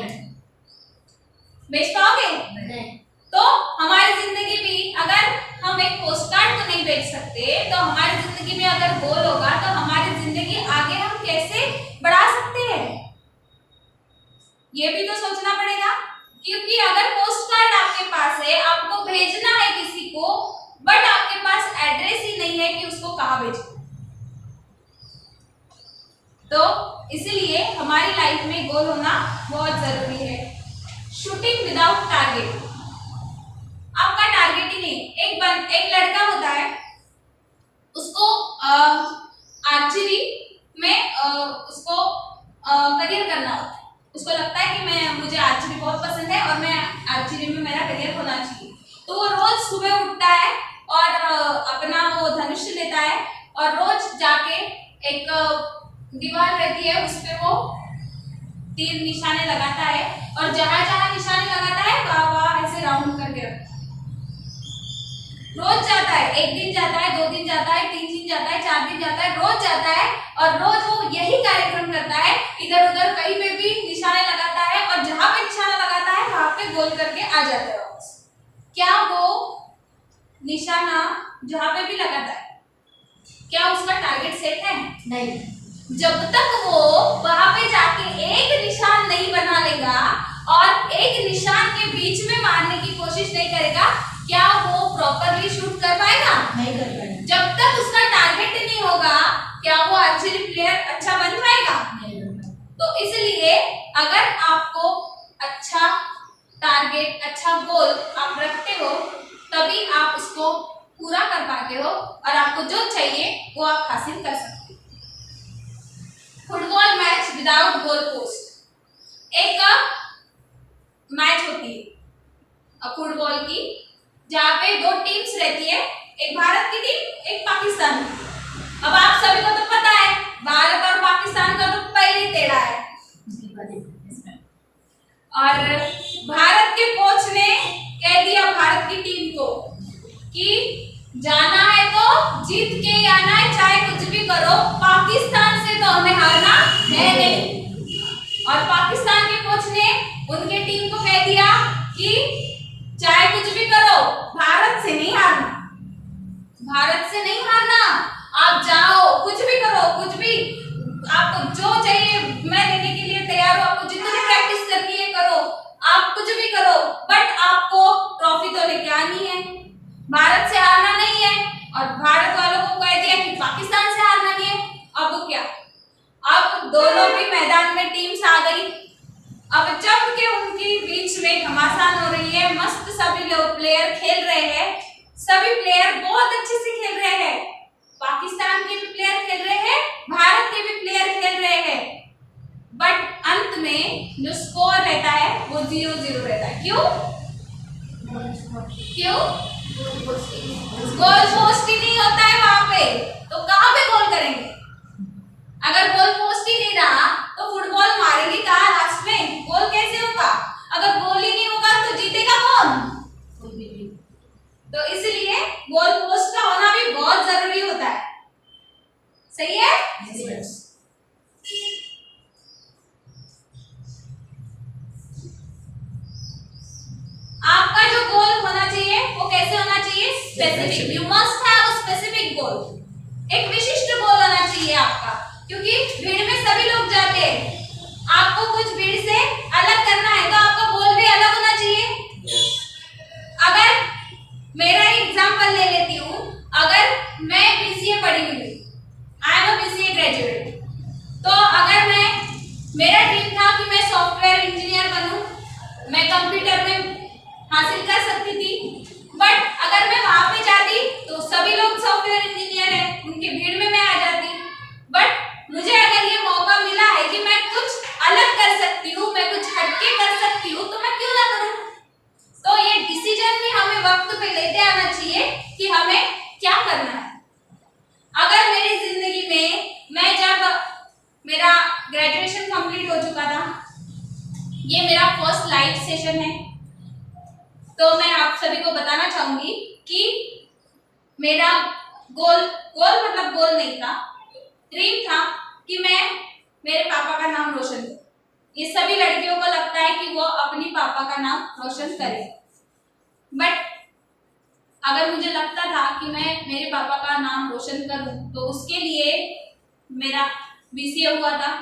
भेज पाओगे? नहीं। तो हमारी जिंदगी भी अगर हम एक पोस्टकार्ड को नहीं भेज सकते तो हमारी जिंदगी में अगर गोल होगा तो हमारी जिंदगी आगे हम कैसे बढ़ा सकते हैं, ये भी तो सोचना पड़ेगा। क्योंकि अगर पोस्टकार्ड आपके पास है, आपको भेजना है किसी को, बट आपके पास एड्रेस ही नहीं है कि उसको कहाँ भेजना। तो इसीलिए हमारी लाइफ में गोल होना बहुत जरूरी है। शूटिंग विदाउट टारगेट, आपका टारगेट ही नहीं। एक लड़का होता है, उसको आर्चरी में उसको करियर करना होता है। उसको लगता है कि मुझे आर्चरी बहुत पसंद है और मैं आर्चरी में मेरा करियर होना चाहिए। तो वो रोज सुबह उठता है और अपना वो धनुष लेता है और रोज जाके एक दीवार रहती है उस पे वो तीर निशाने लगाता है और जहां जहां निशाने लगाता है वहां ऐसे राउंड करके रखता है। रोज जाता है, एक दिन जाता है, 2 दिन जाता है, 3 दिन जाता है, 4 दिन जाता है, रोज जाता है और रोज वो यही कार्यक्रम करता है। इधर उधर कहीं पे भी निशाने लगाता है और जहां पे निशाना लगाता है वहां पे गोल करके आ जाता है वापस। क्या वो निशाना जहां पे भी लगाता है, क्या उसका टारगेट सेट है? नहीं। जब तक वो वहां पे जाके एक निशान नहीं बना लेगा और एक निशान के बीच में मारने की कोशिश नहीं करेगा, क्या वो प्रॉपरली शूट कर पाएगा? नहीं कर पाएगा। जब तक उसका टारगेट नहीं होगा, क्या वो आर्चरी प्लेयर अच्छा बन पाएगा? नहीं बन पाएगा। तो इसलिए अगर आपको अच्छा टारगेट, अच्छा गोल आप रखते हो, तभी आप उसको पूरा कर पाते हो और आपको जो चाहिए वो आप हासिल कर सकते हो। Football match without goal post, एक मैच होती है फुटबॉल की, जहाँ पे 2 टीम्स रहती है, एक भारत की टीम, एक पाकिस्तान की। अब आप सभी को तो पता है भारत और पाकिस्तान का तो पहले ही टेढ़ा है। और भारत के कोच ने कह दिया भारत की टीम को कि जाना है तो जीत के ही आना है, चाहे कुछ भी करो, पाकिस्तान से तो हमें हारना है नहीं। और पाकिस्तान के कोच ने उनके टीम को कह दिया कि चाहे कुछ भी करो, भारत से नहीं हारना, भारत से नहीं हारना, आप जाओ, कुछ भी करो, कुछ भी आपको जो चाहिए मैं देने के लिए तैयार हूँ, आपको जितनी प्रैक्टिस करनी है करो, आप कुछ भी करो, बट आपको ट्रॉफी तो लेके आनी है, भारत से हारना नहीं है। और भारत वालों को कह दिया कि पाकिस्तान से हारना नहीं है। अब क्या, अब दोनों भी मैदान में टीम्स आ गई। अब जब के उनकी बीच में घमासान हो रही है, मस्त सभी लोग प्लेयर खेल रहे हैं, सभी प्लेयर बहुत अच्छे से खेल रहे हैं, पाकिस्तान के भी प्लेयर खेल रहे हैं, भारत के भी प्लेयर खेल रहे हैं, बट अंत में जो स्कोर रहता है वो 0-0 रहता है। क्यों? गोल पोस्ट ही नहीं होता है वहां पे, तो कहां पे गोल करेंगे? अगर गोल पोस्ट ही नहीं रहा तो फुटबॉल मारेंगे कहां लास्ट में? गोल कैसे होगा? अगर गोल ही नहीं होगा तो जीतेगा कौन? तो इसलिए गोल पोस्ट का होना भी बहुत जरूरी होता है। सही है? Specific, you must have a specific goal. एक विशिष्ट गोल होना चाहिए आपका, क्योंकि भीड़ में सभी लोग जाते हैं, आपको कुछ भीड़ से अलग करना है तो आपका गोल भी अलग होना चाहिए। अगर मेरा एग्जांपल ले लेती हूँ, अगर मैं बीसीए पढ़ी हुई, I am a BCA graduate, तो अगर मेरा ड्रीम था कि मैं सॉफ्टवेयर इंजीनियर बनूं, मैं कंप्यूटर में हासिल कर सकती थी, बट अगर मैं वहां पे जाती तो सभी लोग सॉफ्टवेयर इंजीनियर हैं, उनकी भीड़ में मैं आ जाती। बट मुझे अगर ये मौका मिला है कि मैं कुछ अलग कर सकती हूँ, मैं कुछ हटके कर सकती हूँ, तो मैं क्यों ना करूँ। तो ये डिसीजन भी हमें वक्त पे लेते आना चाहिए कि हमें क्या करना है। अगर मेरी जिंदगी में, मैं जब मेरा ग्रेजुएशन कंप्लीट हो चुका था, ये मेरा फर्स्ट लाइव सेशन है, तो मैं आप सभी को बताना चाहूंगी कि मेरा गोल मतलब गोल नहीं था, ड्रीम था कि मैं मेरे पापा का नाम रोशन करूं। ये सभी लड़कियों को लगता है कि वो अपनी पापा का नाम रोशन करे, बट अगर मुझे लगता था कि मैं मेरे पापा का नाम रोशन करूं तो उसके लिए मेरा बीसीए हुआ था।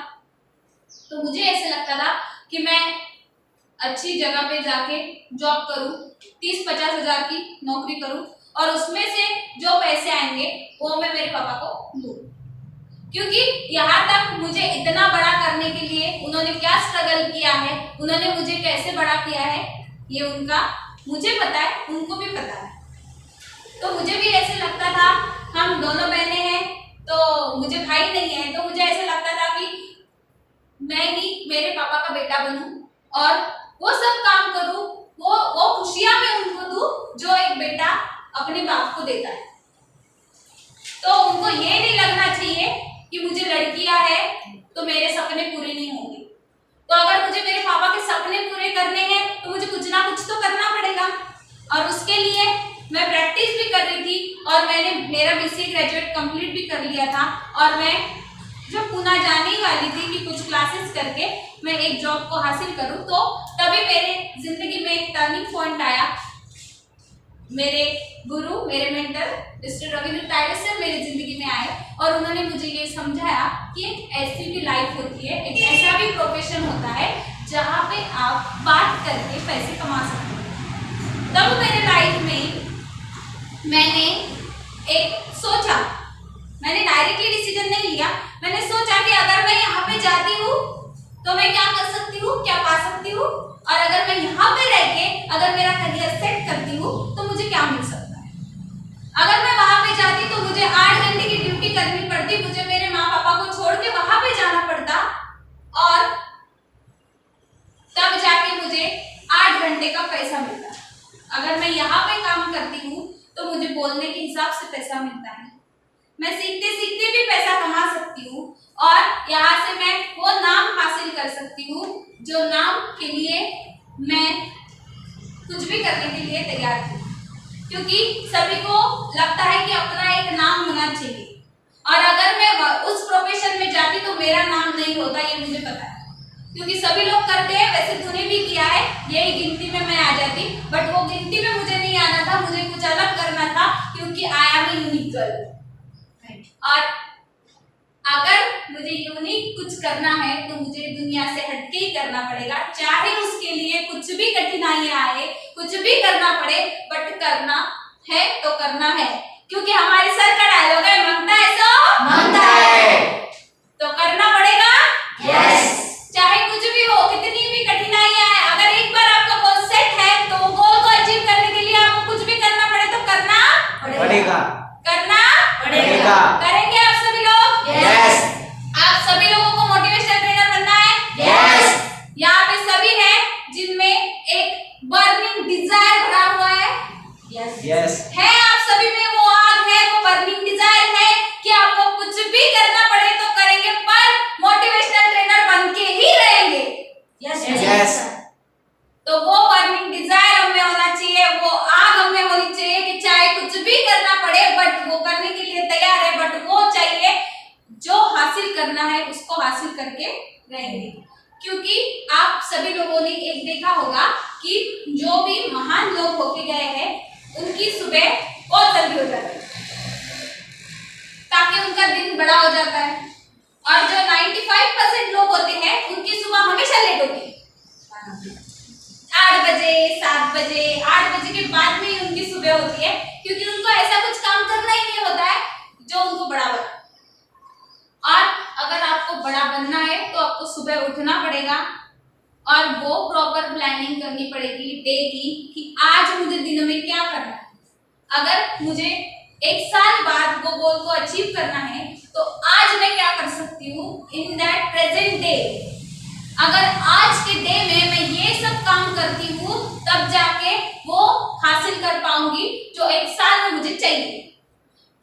तो मुझे ऐसे लगता था कि मैं अच्छी जगह पे जाके जॉब करूं, 30-50 हजार की नौकरी करूं और उसमें से जो पैसे आएंगे वो मैं मेरे पापा को दूं, क्योंकि यहाँ तक मुझे इतना बड़ा करने के लिए उन्होंने क्या स्ट्रगल किया है, उन्होंने मुझे कैसे बड़ा किया है, ये उनका मुझे पता है, उनको भी पता है। तो मुझे भी ऐसे लगता था, हम दोनों बहनें हैं तो मुझे भाई नहीं है, तो मुझे ऐसे लगता था कि मैं ही मेरे पापा का बेटा बनूं और वो सब काम करूं, वो खुशियां मैं उनको दूं जो एक बेटा अपने बाप को देता है। तो उनको ये नहीं लगना चाहिए कि मुझे लड़कियां है तो मेरे सपने पूरे नहीं होंगे। तो अगर मुझे मेरे पापा के सपने पूरे करने हैं तो मुझे कुछ ना कुछ तो करना पड़ेगा, और उसके लिए मैं प्रैक्टिस भी कर रही थी और मैंने मेरा बीसीए ग्रेजुएट कंप्लीट भी कर लिया था। और मैं जब पुणे जाने वाली थी कि कुछ क्लासेस करके मैं एक जॉब को हासिल करूं, तो तभी मेरे जिंदगी में एक टर्निंग पॉइंट आया। मेरे गुरु, मेरे mentor mister Ravindra tiger sir मेरी जिंदगी में आए और उन्होंने मुझे ये समझाया कि एक ऐसी भी लाइफ होती है, एक ऐसा भी प्रोफेशन होता है जहाँ पे आप बात करके पैसे कमा सकते हैं। तब मेरे लाइफ में मैंने एक सोचा, मैंने डायरेक्टली डिसीजन नहीं लिया, मैंने सोचा कि अगर मैं यहाँ पे जाती हूँ तो मैं क्या कर सकती हूँ, क्या पा सकती हूँ, और अगर मैं यहाँ पे रह के अगर मेरा करियर सेट करती हूँ तो मुझे क्या मिल सकता है। अगर मैं वहां पे जाती तो मुझे 8 घंटे की ड्यूटी करनी पड़ती, मुझे मेरे माँ पापा को छोड़ के वहां पे जाना पड़ता, और तब जाके मुझे 8 घंटे का पैसा मिलता। अगर मैं यहाँ पे काम करती हूँ तो मुझे बोलने के हिसाब से पैसा मिलता है, मैं सीखते सीखते भी पैसा कमा सकती हूँ, और यहाँ से मैं वो नाम हासिल कर सकती हूँ जो नाम के लिए मैं कुछ भी करने के लिए तैयार थी। क्योंकि सभी को लगता है कि अपना एक नाम होना चाहिए, और अगर मैं उस प्रोफेशन में जाती तो मेरा नाम नहीं होता, ये मुझे पता है। क्योंकि सभी लोग करते हैं, वैसे तूने भी किया है, यही गिनती में मैं आ जाती, बट वो गिनती में मुझे नहीं आना था, मुझे कुछ अलग करना था, क्योंकि I am a unique girl. और अगर मुझे यूनिक कुछ करना है तो मुझे दुनिया से हटके ही करना पड़ेगा, चाहे उसके लिए कुछ भी कठिनाइयां आए, कुछ भी करना पड़े, बट करना है तो करना है। क्योंकि हमारे सर का डायलॉग है, मांगता है सो मांगता है, तो करना पड़ेगा। यस, चाहे कुछ भी हो, कितनी भी कठिनाइयां आए, अगर एक बार आपका गोल सेट है तो गोल को अचीव करने के लिए आपको कुछ भी करना पड़े तो करना पड़ेगा, करना पड़ेगा। करेंगे आप सभी लोग? यस, आप सभी लोगों को मोटिवेशनल ट्रेनर बनना है? यस, यहाँ पे सभी हैं जिनमें एक बर्निंग डिजायर भरा हुआ है। यस, है आप सभी में वो आग है, वो बर्निंग डिजायर है कि आपको कुछ भी करना पड़े तो करेंगे, पर मोटिवेशनल ट्रेनर बन के ही रहेंगे। यस, तो वो बर्निंग डिजायर हमें होना चाहिए, वो आग हमें होनी चाहिए कि चाहे कुछ भी करना पड़े बट वो करने के लिए तैयार है, बट वो चाहिए जो हासिल करना है उसको हासिल करके रहेंगे। क्योंकि आप सभी लोगों ने एक देखा होगा कि जो भी महान लोग होके गए हैं उनकी सुबह बड़ा हो जाता है। और जो 95% लोग होते हैं उनकी सुबह हमेशा लेट होती है। 8 बजे 7 बजे 8 बजे के बाद में ही उनकी सुबह होती है, क्योंकि उनको ऐसा कुछ काम करना ही नहीं होता है जो उनको बड़ा बना। और अगर आपको बड़ा बनना है तो आपको सुबह उठना पड़ेगा और वो प्रॉपर प्लानिंग करनी पड़ेगी डे की कि आज मुझे दिन में क्या करना है। अगर मुझे 1 साल बाद वो गोल को अचीव करना है तो आज मैं क्या कर सकती हूँ इन दैट प्रेजेंट डे। अगर आज के डे में मैं ये सब काम करती हूँ तब जाके वो हासिल कर पाऊंगी जो 1 साल में मुझे चाहिए।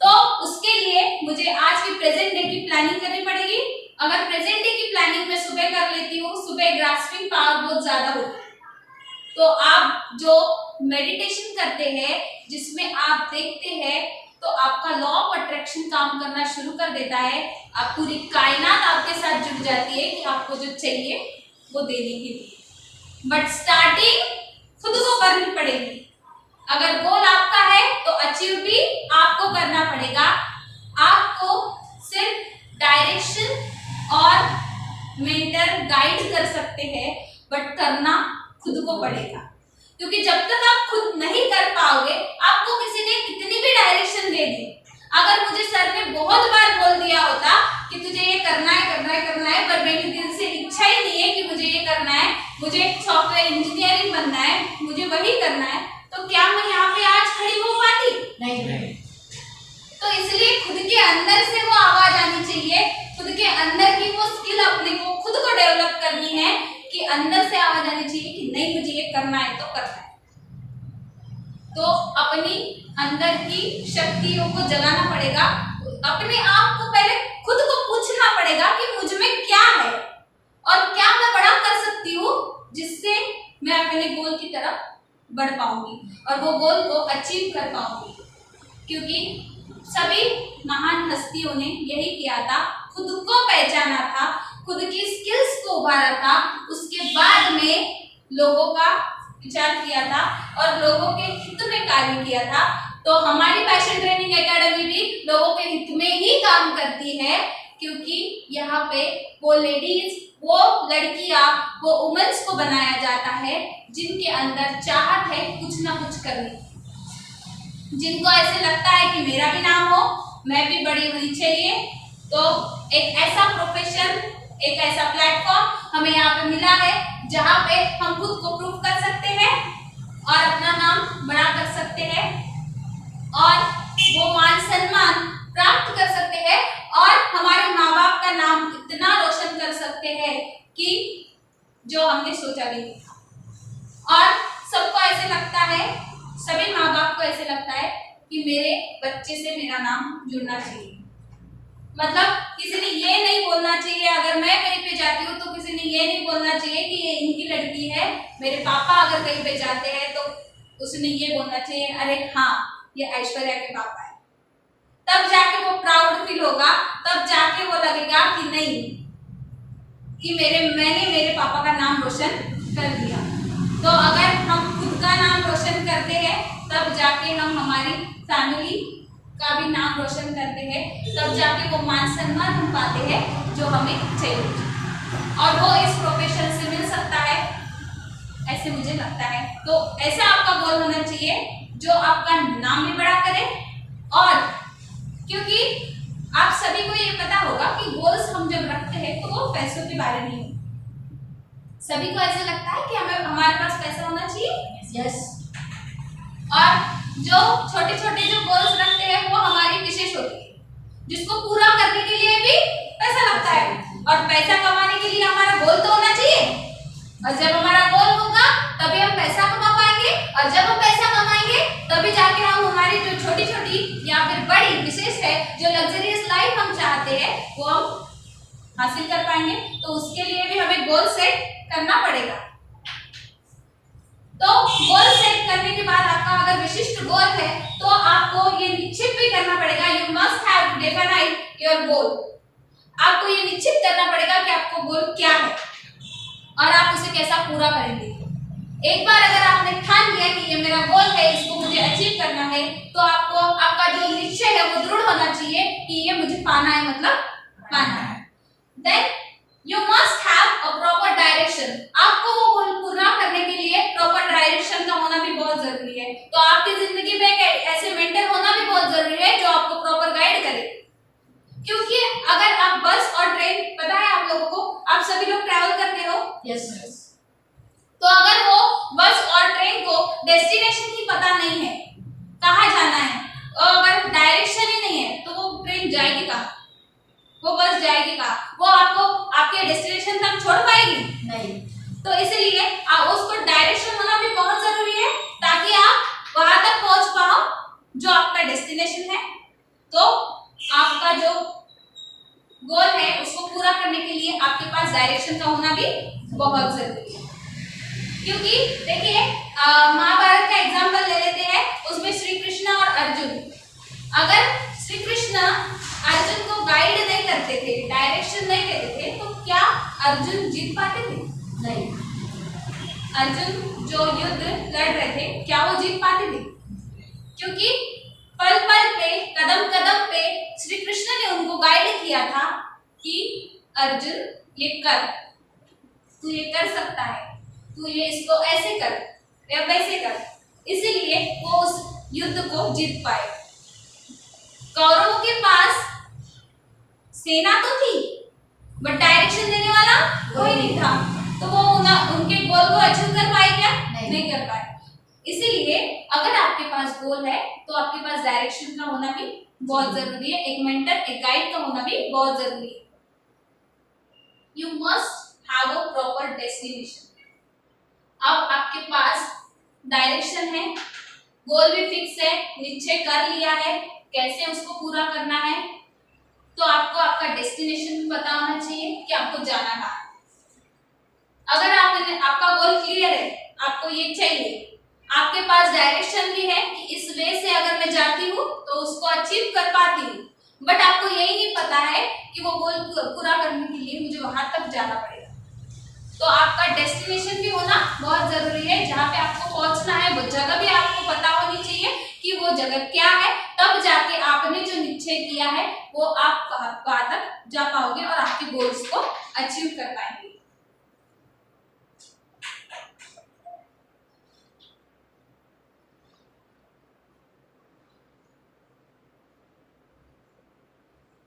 तो उसके लिए मुझे आज की प्रेजेंट डे की प्लानिंग करनी पड़ेगी। अगर प्रेजेंट डे की प्लानिंग मैं सुबह कर लेती हूँ, सुबह ग्रास्पिंग पावर बहुत ज्यादा होती है। तो आप जो मेडिटेशन करते हैं जिसमें आप देखते हैं तो आपका लॉ ऑफ अट्रैक्शन काम करना शुरू कर देता है। आप पूरी कायनात आपके साथ जुड़ जाती है कि आपको जो चाहिए वो देने के लिए। बट स्टार्टिंग खुद को करनी पड़ेगी। अगर गोल आपका है तो अचीव भी आपको करना पड़ेगा। आपको सिर्फ डायरेक्शन और मेंटर गाइड कर सकते हैं, बट करना खुद को पड़ेगा। क्योंकि जब तक आप खुद नहीं कर पाओगे, आपको किसी ने कितनी भी डायरेक्शन दे दी, अगर मुझे सर ने बहुत बार बोल दिया होता कि तुझे ये करना है करना है करना है, पर मेरी दिल से इच्छा ही नहीं है कि मुझे ये करना है, मुझे सॉफ्टवेयर इंजीनियरिंग बनना है, मुझे वही करना है, तो क्या मैं यहाँ पे आज खड़ी हो पाती? नहीं। तो इसलिए खुद के अंदर से वो आवाज आनी चाहिए, खुद के अंदर की वो स्किल अपने को खुद को डेवलप करनी है कि अंदर से आवाज आनी चाहिए कि नहीं मुझे ये करना है तो करना है। तो अपनी अंदर की शक्तियों को जगाना पड़ेगा। अपने आप को पहले खुद को पूछना पड़ेगा कि मुझ में क्या है और क्या मैं बड़ा कर सकती हूँ जिससे मैं अपने गोल की तरफ बढ़ पाऊंगी और वो गोल को अचीव कर पाऊंगी। क्योंकि सभी महान हस्तियों ने यही किया था, खुद को पहचाना था, खुद की स्किल्स को उभारा था, उसके बाद में लोगों का विचार किया था और लोगों के हित में कार्य किया था। तो हमारी पैशन ट्रेनिंग एकेडमी भी लोगों के हित में ही काम करती है, क्योंकि यहाँ पे वो लेडीज, वो लड़कियां, वो वुमेन्स को बनाया जाता है जिनके अंदर चाहत है कुछ ना कुछ करने, जिनको ऐसे लगता है कि मेरा भी नाम हो, मैं भी बड़ी होनी चाहिए। तो एक ऐसा प्रोफेशन, एक ऐसा प्लेटफॉर्म हमें यहाँ पे मिला है जहाँ पे हम खुद को प्रूव कर सकते हैं और अपना नाम बड़ा कर सकते हैं और वो मान सम्मान प्राप्त कर सकते हैं और हमारे माँ बाप का नाम इतना रोशन कर सकते हैं कि जो हमने सोचा भी नहीं था। और सबको ऐसे लगता है, सभी माँ बाप को ऐसे लगता है कि मेरे बच्चे से मेरा नाम जुड़ना चाहिए। मतलब किसी ने ये नहीं बोलना चाहिए, अगर मैं कहीं पे जाती हूँ तो किसी ने ये नहीं बोलना चाहिए कि ये इनकी लड़की है। मेरे पापा अगर कहीं पे जाते हैं तो उसने ये बोलना चाहिए, अरे हाँ ये ऐश्वर्या के पापा है। तब जाके वो प्राउड फील होगा, तब जाके वो लगेगा कि नहीं कि मैंने मेरे पापा का नाम रोशन कर दिया। तो अगर हम खुद का नाम रोशन करते हैं तब जाके हम हमारी फैमिली का भी नाम रोशन करते हैं, तब जाके वो मान सम्मान हम पाते हैं जो हमें चाहिए और वो इस प्रोफेशन से मिल सकता है, ऐसे मुझे लगता है। तो ऐसा आपका गोल होना चाहिए जो आपका नाम भी बड़ा करे। और क्योंकि आप सभी को ये पता होगा कि गोल्स हम जब रखते हैं तो वो पैसों के बारे में नहीं, सभी को ऐसा लगता है कि हमें हमारे पास पैसा होना चाहिए। यस। और जो छोटे छोटे जो गोल्स रखते हैं वो हमारी विशेष होती है, जिसको पूरा करने के लिए भी पैसा लगता है और पैसा कमाने के लिए हमारा गोल तो होना चाहिए। और जब हमारा गोल होगा तभी हम पैसा कमा पाएंगे और जब हम पैसा कमाएंगे तभी जाके हम हमारी जो छोटी छोटी या फिर बड़ी विशेष है जो लग्जरियस लाइफ हम चाहते हैं वो हम हासिल कर पाएंगे। तो उसके लिए भी हमें गोल सेट करना पड़ेगा। तो गोल सेट करने के बाद आपका अगर विशिष्ट गोल है तो आपको ये निश्चित भी करना पड़ेगा, you must have to define your goal. आपको ये निश्चित करना पड़ेगा कि आपको गोल क्या है और आप उसे कैसा पूरा करेंगे। एक बार अगर आपने ठान लिया कि ये मेरा गोल है, इसको मुझे अचीव करना है, तो आपको आपका जो निश्चय है वो दृढ़ होना चाहिए कि ये मुझे पाना है, मतलब पाना है। Then you must have a proper direction. आपको वो गोल पूरा करने के लिए प्रॉपर डायरेक्शन का होना भी बहुत जरूरी है। तो आपकी जिंदगी में एक ऐसे मेंटर होना भी बहुत जरूरी है जो आपको प्रॉपर गाइड करे। क्योंकि अगर आप बस और ट्रेन, पता है आप लोगों को, आप सभी लोग ट्रैवल करते हो, यस तो अगर वो बस और ट्रेन को डेस्टिनेशन ही पता नहीं है, कहाँ जाना है, और अगर डायरेक्शन ही नहीं है, तो वो ट्रेन जाएगी कहाँ, वो बस जाएगी कहाँ, वो आपको आपके डेस्टिनेशन तक छोड़ पाएगी नहीं। तो इसलिए उसको डायरेक्शन होना भी बहुत जरूरी है ताकि आप वहां तक पहुंच पाओ जो आपका डेस्टिनेशन है। तो आपका जो गोल है उसको पूरा करने के लिए आपके पास डायरेक्शन का होना भी बहुत जरूरी है। क्योंकि देखिए महाभारत का एग्जांपल ले लेते हैं, उसमें श्री कृष्ण और अर्जुन, अगर श्री कृष्ण अर्जुन को गाइड नहीं करते थे, डायरेक्शन नहीं देते थे, तो क्या अर्जुन जीत पाते थे? नहीं। अर्जुन जो युद्ध लड़ रहे थे, क्या वो जीत पाते थे? क्योंकि पल पल पे, कदम कदम पे श्री कृष्ण ने उनको गाइड किया था कि अर्जुन ये कर, तू ये कर सकता है, तू ये इसको ऐसे कर या वैसे कर, इसीलिए वो उस युद्ध को जीत पाए। कौरवों के पास सेना तो थी बट डायरेक्शन देने वाला कोई नहीं था, तो वो उनके गोल को अचीव कर पाए क्या? नहीं कर पाए। इसीलिए अगर आपके पास गोल है तो आपके पास डायरेक्शन का होना भी बहुत जरूरी है, एक मेंटर, एक गाइड का होना भी बहुत जरूरी है। You must have a proper destination. अब आपके पास डायरेक्शन है, गोल भी फिक्स है, निश्चय कर लिया है कैसे उसको पूरा करना है, तो आपको आपका डेस्टिनेशन भी पता होना चाहिए कि आपको जाना कहाँ है। अगर आपका गोल क्लियर है, आपको ये चाहिए, आपके पास डायरेक्शन भी है कि इस वे से अगर मैं जाती हूँ तो उसको अचीव कर पाती हूँ, बट आपको यही नहीं पता है कि वो गोल पूरा करने के लिए मुझे वहां तक जाना पड़ेगा, तो आपका डेस्टिनेशन भी होना बहुत जरूरी है। जहाँ पे आपको पहुंचना है वो जगह भी आपको पता होनी चाहिए कि वो जगह क्या है, तब जाके आपने जो निश्चय किया है वो आप वहां तक जा पाओगे और आपके गोल्स को अचीव कर पाएंगे।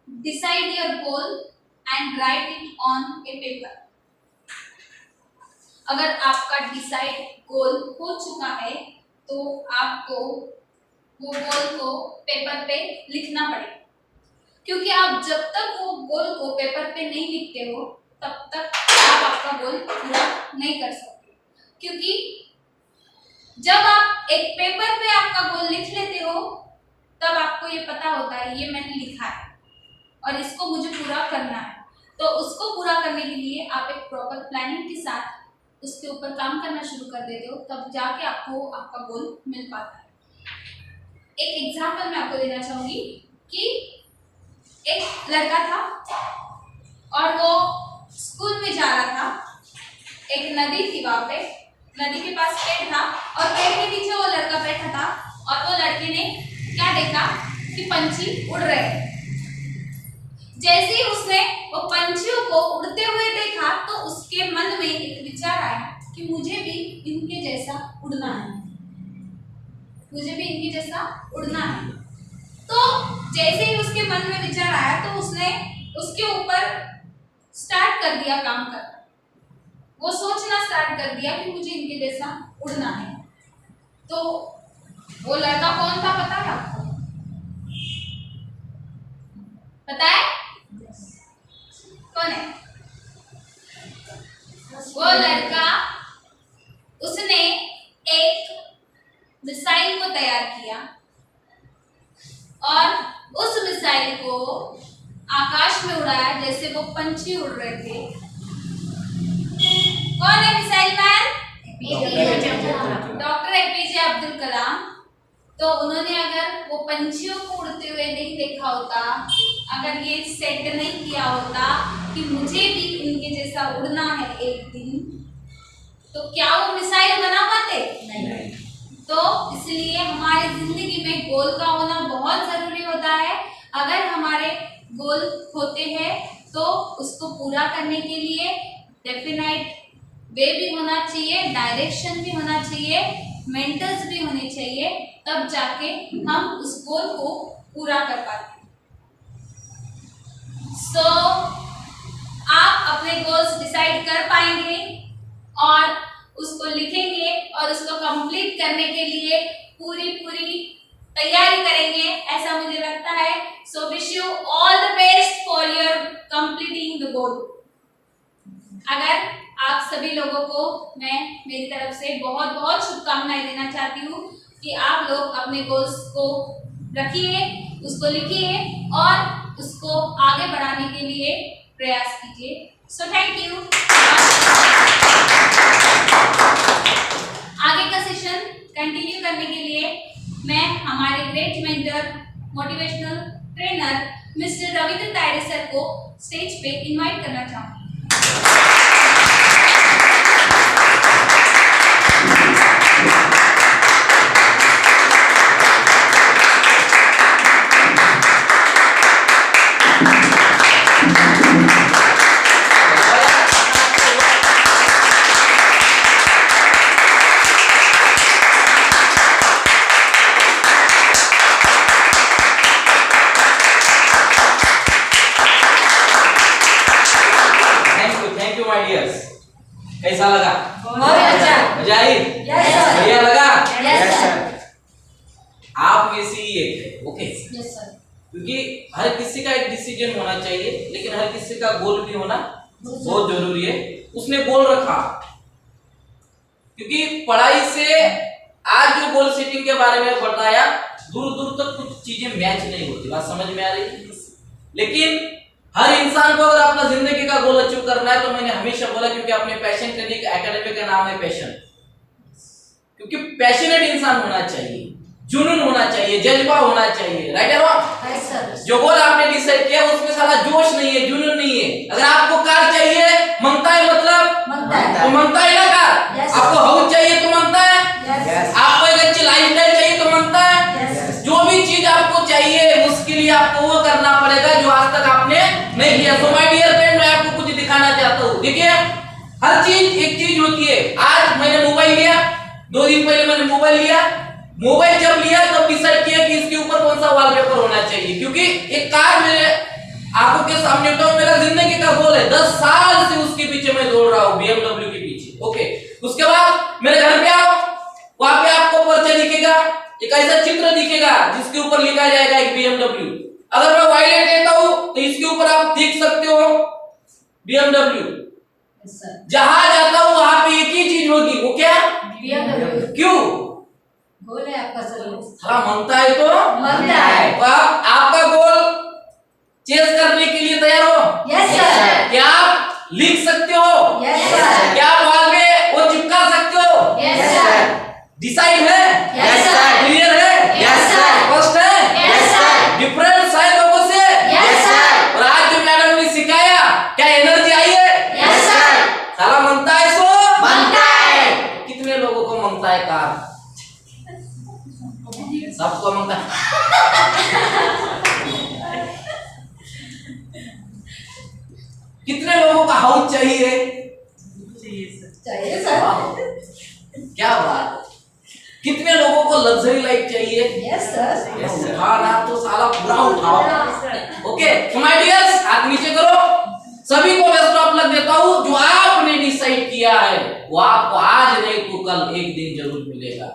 Decide your goal and write it on a paper. अगर आपका डिसाइड गोल हो चुका है तो आपको वो गोल को पेपर पे लिखना पड़ेगा, क्योंकि आप जब तक वो गोल को पेपर पे नहीं लिखते हो तब तक आप आपका गोल पूरा नहीं कर सकते। क्योंकि जब आप एक पेपर पे आपका गोल लिख लेते हो तब आपको ये पता होता है ये मैंने लिखा है और इसको मुझे पूरा करना है, तो उसको पूरा करने के लिए आप एक प्रॉपर प्लानिंग के साथ उसके ऊपर काम करना शुरू कर देते हो, तब जाके आपको आपका गोल मिल पाता है। एक एग्जांपल मैं आपको देना चाहूंगी कि एक लड़का था और वो स्कूल में जा रहा था, एक नदी थी, वहां पे नदी के पास पेड़ था और पेड़ के पीछे वो लड़का बैठा था और वो लड़के ने क्या देखा कि पंछी उड़ रहे हैं। जैसे ही उसने वो पंछियों को उड़ते हुए देखा तो उसके मन में एक विचार आया कि मुझे भी इनके जैसा उड़ना है, मुझे भी इनके जैसा उड़ना है। तो जैसे ही उसके मन में विचार आया तो उसने उसके ऊपर स्टार्ट कर दिया काम करना, वो सोचना स्टार्ट कर दिया कि मुझे इनके जैसा उड़ना है। तो वो लड़का कौन था पता है आपको? पता है कौन है? वो लड़का, उसने एक मिसाइल को तैयार किया और उस मिसाइल को आकाश में उड़ाया जैसे वो पंछी उड़ रहे थे। कौन है missile man? Doctor APJ Abdul Kalam. तो उन्होंने अगर वो पंछियों को उड़ते हुए नहीं देखा होता, अगर ये सेट नहीं किया होता कि मुझे भी इनके जैसा उड़ना है एक दिन, तो क्या वो मिसाइल बना पाते? नहीं। तो इसलिए हमारी जिंदगी में गोल का होना बहुत जरूरी होता है। अगर हमारे गोल होते हैं तो उसको पूरा करने के लिए डेफिनेट वे भी होना चाहिए, डायरेक्शन भी होना चाहिए, मेंटर्स भी होने चाहिए, तब जाके हम उस गोल को पूरा कर पाते हैं। सो आप अपने गोल्स डिसाइड कर पाएंगे और उसको लिखेंगे और उसको कंप्लीट करने के लिए पूरी तैयारी करेंगे, ऐसा मुझे लगता है। So wish you all the best for your completing the goal. अगर आप सभी लोगों को मैं मेरी तरफ से बहुत बहुत शुभकामनाएं देना चाहती हूँ कि आप लोग अपने गोल्स को रखिए, उसको लिखिए और उसको आगे बढ़ाने के लिए प्रयास कीजिए। So thank you. आगे का सेशन कंटिन्यू करने के लिए मैं हमारे great mentor, motivational trainer mister Ravindra Tayre sir को स्टेज पे इनवाइट करना चाहूँगी। Thank you my dears. कैसा लगा? बहुत अच्छा। मजा आई? Yes, sir. बढ़िया लगा? Yes, sir. आप में से ही एक है, ओके? Yes, sir. क्योंकि हर किसी का एक डिसीजन होना चाहिए, लेकिन हर किसी का गोल भी होना बहुत जरूरी है। उसने गोल रखा, क्योंकि पढ़ाई से आज जो गोल सेटिंग के बारे में बताया, दूर दूर तक कुछ चीजें मैच नहीं होती, बात समझ में आ रही है? लेकिन हर इंसान को अगर अपना जिंदगी का गोल अचीव करना है, तो मैंने हमेशा बोला, क्योंकि अपने पैशन करने का एकेडमी का नाम है पैशन, क्योंकि पैशनेट इंसान होना चाहिए, जुनून होना चाहिए, जज्बा होना चाहिए, राइट और रॉन्ग? Yes, sir. जो गोल आपने डिसाइड किया उसमें साला जोश नहीं है, जुनून नहीं है। अगर आपको कार चाहिए, मांगता है मतलब मांगता है। तो मांगता है ना कार। Yes, आपको हाउस चाहिए तो मांगता है। Yes. आपको एक अच्छी लाइफस्टाइल चाहिए तो मांगता है। Yes. जो भी चीज आपको चाहिए उसके लिए आपको वो करना पड़ेगा जो आज तक आपने नहीं किया। सो माय डियर फ्रेंड, मैं आपको कुछ दिखाना चाहता हूँ। देखिए, हर चीज एक चीज होती है। आज मैंने मोबाइल लिया, 2 दिन पहले मैंने मोबाइल लिया। मोबाइल जब लिया तब डिसाइड किया कि इसके ऊपर कौन सा वॉलपेपर होना चाहिए, क्योंकि एक कार मेरे आंखों के सामने तो मेरा जिंदगी का गोल है। 10 साल से उसके पीछे मैं दौड़ रहा हूँ, BMW के पीछे। ओके, उसके बाद मेरे घर पे आओ, वहां पे आपको परिचय दिखेगा, एक ऐसा चित्र दिखेगा जिसके ऊपर लिखा जाएगा एक BMW। अगर मैं वायलेट लेता हूँ तो इसके ऊपर आप देख सकते हो BMW। Yes, sir. जहां जाता हूँ वहां पे एक ही चीज होगी, वो क्या? BMW. क्यों? गोल है आपका सर। थोड़ा मांगता है तो मांगता है। तो आपका गोल चेस करने के लिए तैयार हो? Yes, sir. क्या आप लिख सकते हो? Yes, sir. क्या आप वॉल पे वो चिपका सकते हो? Yes, sir. डिसाइड है? Yes, sir. क्लियर है? Yes, sir. स्पष्ट है? Yes, sir. डिफरेंस है लोगों से? Yes, sir. और आज जो मैडम ने सिखाया, क्या एनर्जी आई है? Yes, sir. साला मांगता है सो मांगता है। कितने लोगों को मांगता है कार? सबको मांगता है। कितने लोगों का हाउस चाहिए? चाहिए सर। वाह, क्या बात है। कितने लोगों को लग्जरी लाइफ चाहिए? Yes, sir. उठाना तो साला पूरा उठाओ। ओके, तो माय डियर्स, हाथ नीचे करो। सभी को बेस्ट ऑफ लक देता हूँ। जो आपने डिसाइड किया है वो आपको आज नहीं तो कल एक दिन जरूर मिलेगा।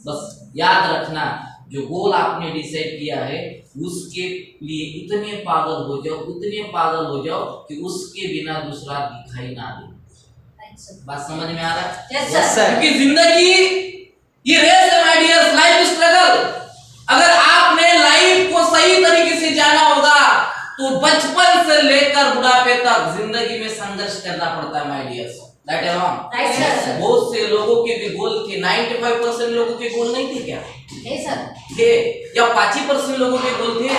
बस याद रखना, जो गोल आपने डिसाइड किया है उसके लिए इतने पागल हो जाओ, उतने पागल हो जाओ कि उसके बिना दूसरा दिखाई ना दे। बात समझ में आ रहा है? Yes, Yes, sir. क्योंकि जिंदगी ये रेस है माय डियर्स, लाइफ स्ट्रगल। अगर आपने लाइफ को सही तरीके से जाना होगा तो बचपन से लेकर बुढ़ापे तक जिंदगी में संघर्ष करना पड़ता है माय डियर्स। राइट और रॉन्ग? Right, sir. बहुत से लोगों के भी गोल थे, 95% लोगों के गोल नहीं थे क्या? थे या 5% लोगों के गोल थे?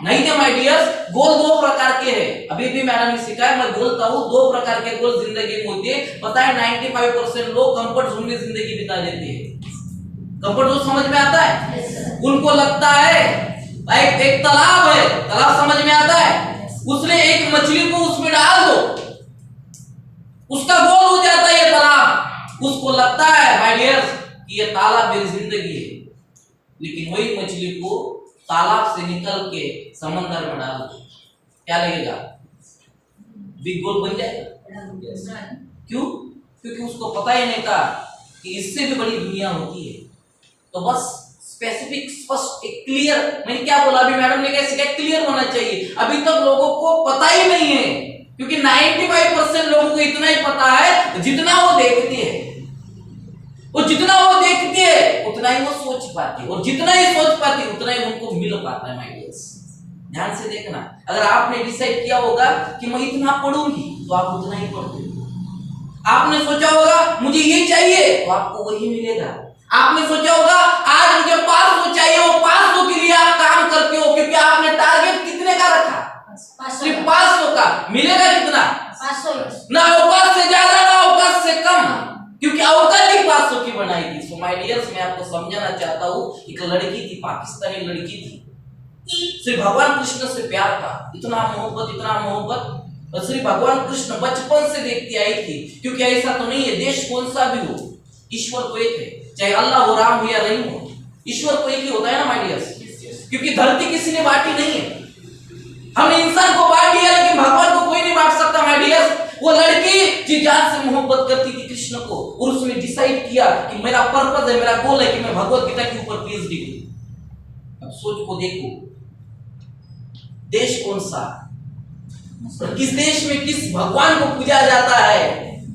नहीं थे माय डियर्स। गोल दो प्रकार के हैं, अभी भी मैडम ने सिखाया, मैं बोलता हूँ दो प्रकार के गोल जिंदगी में होते हैं। पता है 95% लोग कंफर्ट जोन में जिंदगी बिता देते हैं। कंफर्ट जोन समझ में आता है? उनको लगता है एक तालाब है, तालाब समझ में आता है, उसने एक मछली को उसमें डाल दो, उसका गोल हो जाता है ये तालाब। उसको लगता है माय डियर्स कि ये तालाब मेरी जिंदगी है, लेकिन वही मछली को तालाब से निकल के समंदर में डाल दो, क्या लगेगा? बिग गोल बन जाएगा। क्यों? क्योंकि उसको पता ही नहीं था कि इससे भी बड़ी दुनिया होती है। तो बस स्पेसिफिक, स्पष्ट, एक क्लियर, मैंने क्या बोला अभी मैडम ने कैसे क्या क्लियर होना चाहिए। अभी तक लोगों को पता ही नहीं है, क्योंकि 95% लोगों को इतना ही पता है जितना वो देखते हैं, और जितना वो देखते हैं उतना ही वो सोच पाते हैं, और जितना ही सोच पाते हैं उतना ही उनको मिल पाता है माय डियर्स। ध्यान से देखना, अगर आपने डिसाइड किया होगा कि मैं इतना पढ़ूंगी तो आप उतना ही पढ़ते हो। आपने सोचा होगा मुझे ये चाहिए तो आपको वही मिलेगा। आपने सोचा होगा आज मुझे 500 चाहिए, वो 500 के लिए आप काम करते हो, क्योंकि आपने टारगेट कितने का रखा? सिर्फ 500 का। मिलेगा कितना? 500। ना औकात से ज्यादा ना औकात से कम, क्योंकि औकात ही 500 की बनाई थी। सो माय डियर्स, मैं आपको समझाना चाहता हूँ, एक लड़की थी, पाकिस्तानी लड़की थी, सिर्फ भगवान कृष्ण से प्यार था, इतना मोहब्बत, इतना मोहब्बत। और श्री भगवान कृष्ण बचपन से देखती आई थी, क्योंकि ऐसा तो नहीं है देश कौन सा भी हो, ईश्वर तो एक है, चाहे अल्लाह हो, राम हो या रहीम हो, ईश्वर तो एक ही होता है ना माय डियर्स। क्योंकि धरती किसी ने बांटी नहीं है, हमने इंसान को बांट दिया, लेकिन भगवान को कोई नहीं बांट सकता माय डियर्स। वो लड़की जी जान से मोहब्बत करती थी कृष्ण को, और उसने डिसाइड किया कि मेरा पर्पस है, मेरा गोल है कि मैं भगवत गीता के ऊपर पीएचडी करूं। अब सोच को देखो, देश कौन सा, और किस देश में किस भगवान को पूजा जाता है,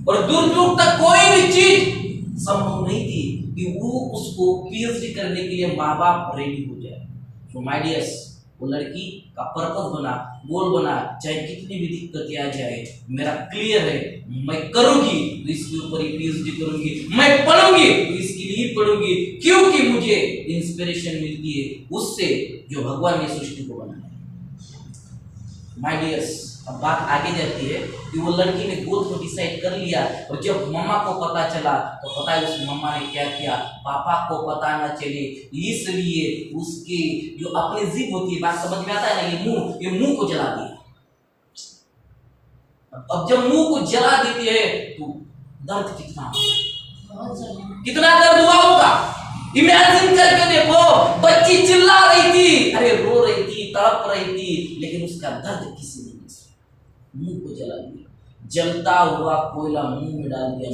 और दूर दूर तक कोई भी चीज संभव नहीं थी कि वो उसको पीएचडी करने के लिए माँ बाप रेडी हो जाए। तो माय डियर्स, वो लड़की का पर्पस बना, गोल बना, चाहे कितनी भी दिक्कतें आ जाए, मेरा क्लियर है, मैं करूंगी तो इसके ऊपर ही पीएचडी करूंगी, मैं पढ़ूंगी तो इसके लिए पढ़ूंगी, क्योंकि मुझे इंस्पिरेशन मिलती है उससे जो भगवान ने सृष्टि को बनाया। माय डियर्स, अब बात आगे जाती है कि वो लड़की ने गोल को डिसाइड कर लिया, और जब मम्मा को पता चला तो पता है उस मम्मा ने क्या किया? पापा को पता न चले इसलिए उसकी जो अपनी जिद होती है, बात समझ में आता है ना, ये मुंह को जला दिया। अब जब मुंह को जला देती है तो दर्द कितना दर्द हुआ होगा, इमेजिन करके देखो। बच्ची चिल्ला रही थी, अरे रो रही थी, तड़प रही थी, लेकिन उसका दर्द किसी ने मुंह को जला दिया। जलता हुआ कोयला मुंह में डाल दिया,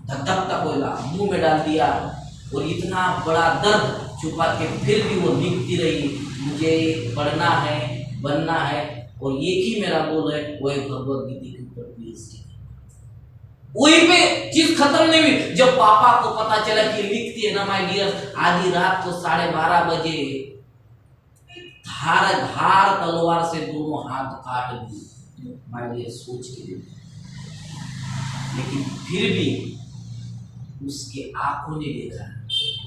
धकधकता कोयला मुंह में डाल दिया, और इतना बड़ा दर्द छुपा के फिर भी वो लिखती रही, मुझे पढ़ना है, बनना है, और एक ही मेरा गोल है, वो है भगवत गीता के ऊपर पीएचडी। वहीं पे चीज खत्म नहीं हुई। जब पापा को पता चला कि लिखती है ना माय डियर, आधी रात को 12:30 बजे धार तलवार से दोनों हाथ काट दिए माय डियर, सोच के। लेकिन फिर भी उसके आंखों ने देखा,